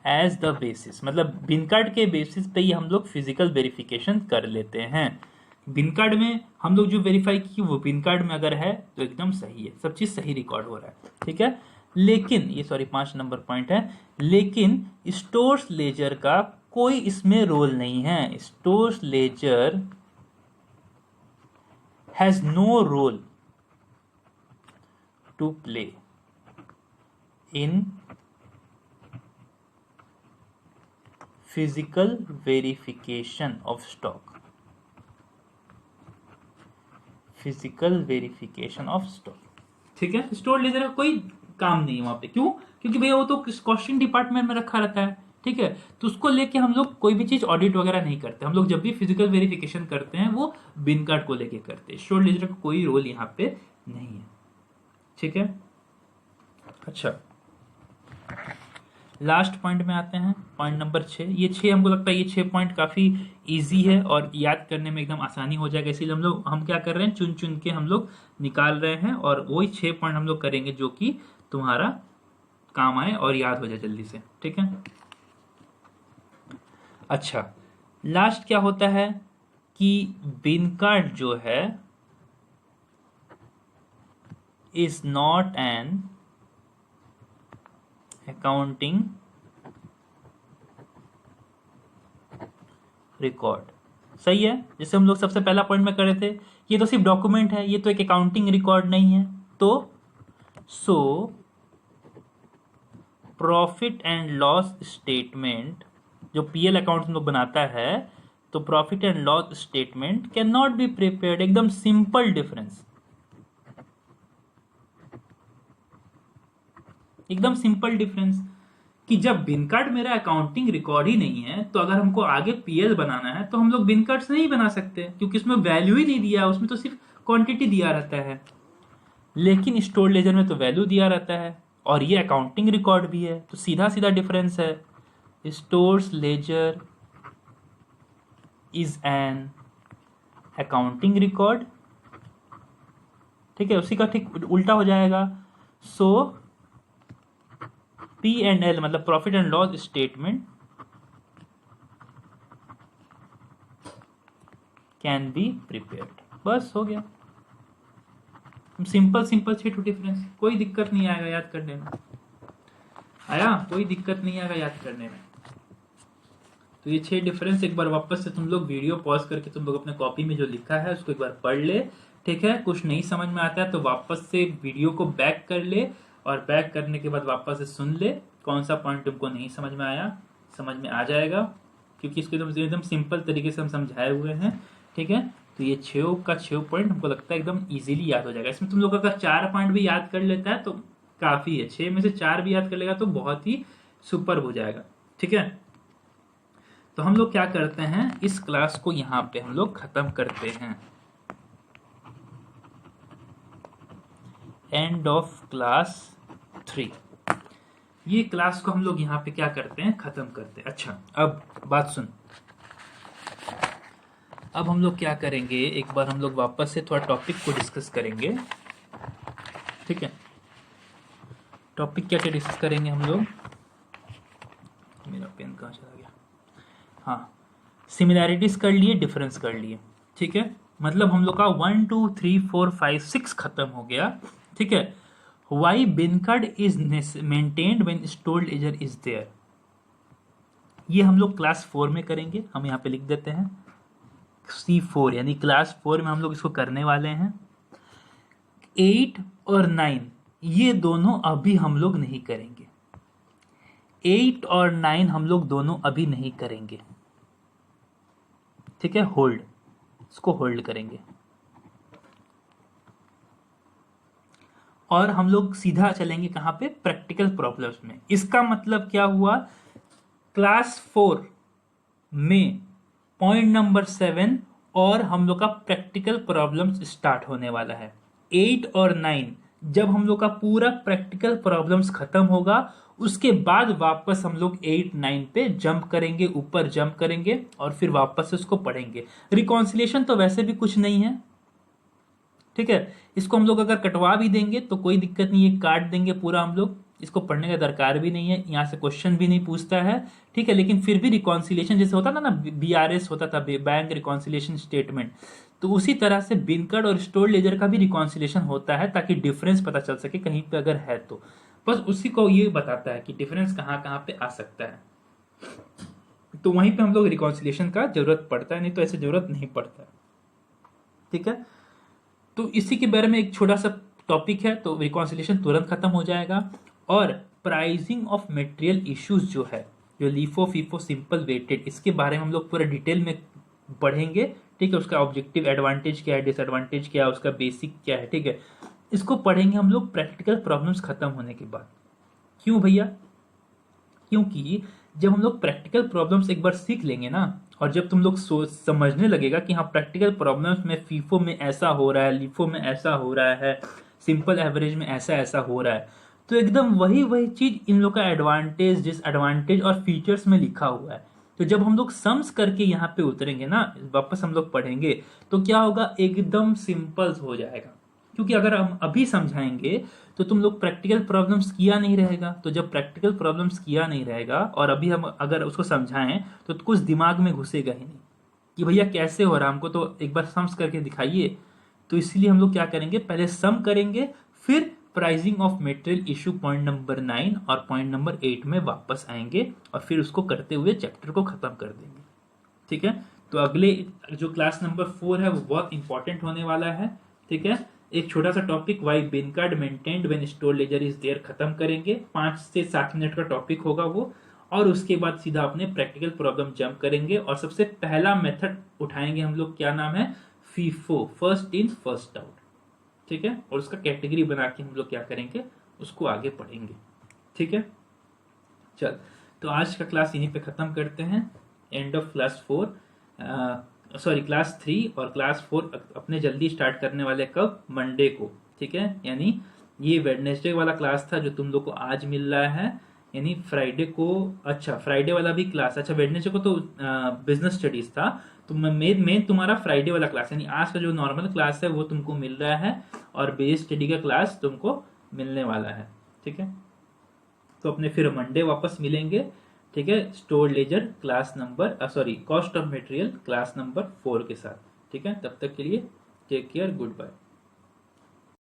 as the basis, मतलब बिन कार्ड के बेसिस पे ही हम लोग फिजिकल वेरिफिकेशन कर लेते हैं। बिन कार्ड में हम लोग जो वेरीफाई की वो बिन कार्ड में अगर है तो एकदम सही है, सब चीज सही रिकॉर्ड हो रहा है, ठीक है। लेकिन ये 5 नंबर पॉइंट है, लेकिन स्टोर्स लेजर का कोई इसमें रोल नहीं है। Stores ledger has no role to play in physical verification of stock, physical verification of stock, ठीक है। स्टोर लेजर का कोई काम नहीं है वहां पे, क्यों, क्योंकि भैया वो तो कॉस्टिंग डिपार्टमेंट में रखा रहता है, ठीक है, तो उसको लेके हम लोग कोई भी चीज ऑडिट वगैरह नहीं करते। हम लोग जब भी फिजिकल वेरिफिकेशन करते हैं वो बिन कार्ड को लेके करते हैं। स्टोर लेजर का कोई रोल यहाँ पे नहीं है, ठीक है। अच्छा, लास्ट पॉइंट में आते हैं, पॉइंट नंबर 6। ये 6 हमको लगता है ये 6 पॉइंट काफी इजी है और याद करने में एकदम आसानी हो जाएगा, इसीलिए हम क्या कर रहे हैं, चुन चुन के हम लोग निकाल रहे हैं और वही 6 पॉइंट हम लोग करेंगे जो कि तुम्हारा काम आए और याद हो जाए जल्दी से, ठीक है। अच्छा, लास्ट क्या होता है कि बिन कार्ड जो है is not an accounting record, सही है। जैसे हम लोग सबसे पहला पॉइंट में कर रहे थे, ये तो सिर्फ डॉक्यूमेंट है, ये तो एक अकाउंटिंग रिकॉर्ड नहीं है। तो so profit and loss statement, जो पीएल अकाउंट हम लोग बनाता है, तो profit and loss statement can not be prepared, एकदम सिंपल डिफरेंस, एकदम सिंपल डिफरेंस कि जब बिन कार्ड मेरा अकाउंटिंग रिकॉर्ड ही नहीं है तो अगर हमको आगे पीएल बनाना है तो हम लोग बिन कार्ड से नहीं बना सकते, क्योंकि उसमें वैल्यू ही नहीं दिया, उसमें तो सिर्फ क्वांटिटी दिया रहता है। लेकिन स्टोर लेजर में तो वैल्यू दिया रहता है और ये अकाउंटिंग रिकॉर्ड भी है, तो सीधा सीधा डिफरेंस है। Stores ledger is an accounting record, ठीक है, उसी का ठीक उल्टा हो जाएगा। सो P&L मतलब profit and loss statement can be prepared, बस हो गया। सिंपल 6 डिफरेंस, कोई दिक्कत नहीं आएगा याद करने में, आया, कोई दिक्कत नहीं आएगा याद करने में। तो ये 6 डिफरेंस एक बार वापस से तुम लोग वीडियो पॉज करके तुम लोग अपने कॉपी में जो लिखा है उसको एक बार पढ़ ले, ठीक है। कुछ नहीं समझ में आता है तो वापस से वीडियो को बैक कर ले और बैक करने के बाद वापस से सुन ले, कौन सा पॉइंट तुमको नहीं समझ में आया, समझ में आ जाएगा, क्योंकि इसको एकदम सिंपल तरीके से हम समझाए हुए हैं, ठीक है। तो ये 6 पॉइंट हमको लगता है एकदम इजीली याद हो जाएगा। इसमें तुम लोग अगर 4 पॉइंट भी याद कर लेता है तो काफी है, 6 में से 4 भी याद कर लेगा तो बहुत ही सुपर हो जाएगा, ठीक है। तो हम लोग क्या करते हैं, इस क्लास को यहाँ पे हम लोग खत्म करते हैं। एंड ऑफ क्लास 3, ये क्लास को हम लोग यहाँ पे क्या करते हैं, खत्म करते हैं। अच्छा, अब बात सुन, अब हम लोग क्या करेंगे, एक बार हम लोग वापस से थोड़ा टॉपिक को डिस्कस करेंगे, ठीक है। टॉपिक क्या क्या डिस्कस करेंगे हम लोग, मेरा पेन कहाँ चला गया, हाँ, सिमिलैरिटीज कर लिए, डिफरेंस कर लिए, ठीक है। मतलब हम लोग का 1 2 3 4 5 6 खत्म हो गया, ठीक है। Why bin card is maintained when stored ledger is there, ये हम लोग क्लास 4 में करेंगे। हम यहाँ पे लिख देते हैं C4, यानी क्लास 4 में हम लोग इसको करने वाले हैं। 8 और 9 ये दोनों अभी हम लोग नहीं करेंगे, 8 और 9 हम लोग दोनों अभी नहीं करेंगे, ठीक है। होल्ड, इसको होल्ड करेंगे और हम लोग सीधा चलेंगे कहां पे, प्रैक्टिकल प्रॉब्लम्स में। इसका मतलब क्या हुआ, क्लास 4 में पॉइंट नंबर 7 और हम लोग का प्रैक्टिकल प्रॉब्लम्स स्टार्ट होने वाला है। 8 और 9 जब हम लोग का पूरा प्रैक्टिकल प्रॉब्लम्स खत्म होगा, उसके बाद वापस हम लोग 8 9 पे जंप करेंगे, ऊपर जंप करेंगे और फिर वापस से उसको पढ़ेंगे। रिकॉन्सिलेशन तो वैसे भी कुछ नहीं है, ठीक है। इसको हम लोग अगर कटवा भी देंगे तो कोई दिक्कत नहीं है, काट देंगे पूरा हम लोग, इसको पढ़ने का दरकार भी नहीं है, यहाँ से क्वेश्चन भी नहीं पूछता है, ठीक है। लेकिन फिर भी रिकॉन्सिलेशन जैसे होता था ना, BRS होता था, बैंक रिकॉन्सिलेशन स्टेटमेंट, तो उसी तरह से बिनकर्ड और स्टोर्ड लेजर का भी रिकॉन्सिलेशन होता है, ताकि डिफरेंस पता चल सके कहीं पे अगर है तो। बस उसी को ये बताता है कि डिफरेंस कहाँ कहाँ पे आ सकता है, तो वहीं पे हम लोग रिकॉन्सिलेशन का जरूरत पड़ता है, नहीं तो ऐसे जरूरत नहीं पड़ता है, ठीक है। तो इसी के बारे में एक छोटा सा टॉपिक है, तो रिकॉन्सिलेशन तुरंत खत्म हो जाएगा। और प्राइसिंग ऑफ मटेरियल इश्यूज जो है, जो लिफो फीफो सिंपल वेटेड, इसके बारे में हम लोग पूरा डिटेल में पढ़ेंगे, ठीक है। उसका ऑब्जेक्टिव एडवांटेज क्या है, डिसएडवांटेज क्या है, उसका बेसिक क्या है, ठीक है। इसको पढ़ेंगे हम लोग प्रैक्टिकल प्रॉब्लम्स खत्म होने के बाद। क्यों भैया, क्योंकि जब हम लोग प्रैक्टिकल प्रॉब्लम्स एक बार सीख लेंगे ना, और जब तुम लोग समझने लगेगा कि हाँ प्रैक्टिकल प्रॉब्लम्स में फीफो में ऐसा हो रहा है, लिफो में ऐसा हो रहा है, सिंपल एवरेज में ऐसा ऐसा हो रहा है, तो एकदम वही वही चीज इन लोग का एडवांटेज डिसएडवांटेज और फीचर्स में लिखा हुआ है। तो जब हम लोग सम्स करके यहाँ पे उतरेंगे ना, वापस हम लोग पढ़ेंगे, तो क्या होगा, एकदम सिंपल हो जाएगा। क्योंकि अगर हम अभी समझाएंगे तो तुम लोग प्रैक्टिकल प्रॉब्लम्स किया नहीं रहेगा, तो जब प्रैक्टिकल प्रॉब्लम्स किया नहीं रहेगा और अभी हम अगर उसको समझाएं तो कुछ दिमाग में घुसेगा ही नहीं कि भैया कैसे हो रहा है, हमको तो एक बार सम्स करके दिखाइए। तो इसलिए हम लोग क्या करेंगे, पहले सम करेंगे, फिर pricing of material issue point number 9 और पॉइंट नंबर 8 में वापस आएंगे और फिर उसको करते हुए चैप्टर को खत्म कर देंगे, ठीक है। तो अगले जो क्लास नंबर 4 है वो बहुत इंपॉर्टेंट होने वाला है, ठीक है। एक छोटा सा topic, why bin card maintained when store ledger is there, खत्म करेंगे। 5 से 7 मिनट का टॉपिक होगा वो, और उसके बाद सीधा अपने प्रैक्टिकल प्रॉब्लम जंप करेंगे। और सबसे पहला मेथड उठाएंगे हम लोग, क्या नाम है, FIFO, first in first out, ठीक है। और उसका कैटेगरी बना के हम लोग क्या करेंगे, उसको आगे पढ़ेंगे, ठीक है। चल, तो आज का क्लास यहीं पे खत्म करते हैं। End of class 4, sorry class 3 और क्लास 4 अपने जल्दी स्टार्ट करने वाले, कब, मंडे को, ठीक है। यानी ये वेडनेसडे वाला क्लास था जो तुम लोग को आज मिल रहा है, यानी फ्राइडे को, अच्छा फ्राइडे वाला भी क्लास, अच्छा वेडनेसडे को तो बिजनेस स्टडीज था, तो मेन तुम्हारा फ्राइडे वाला क्लास, यानी आज का जो नॉर्मल क्लास है वो तुमको मिल रहा है, और बेस स्टडी का क्लास तुमको मिलने वाला है, ठीक है। तो अपने फिर मंडे वापस मिलेंगे, ठीक है, store laser class number, sorry cost of material class number 4 के साथ, ठीक है। तब तक के लिए टेक केयर, गुड बाय।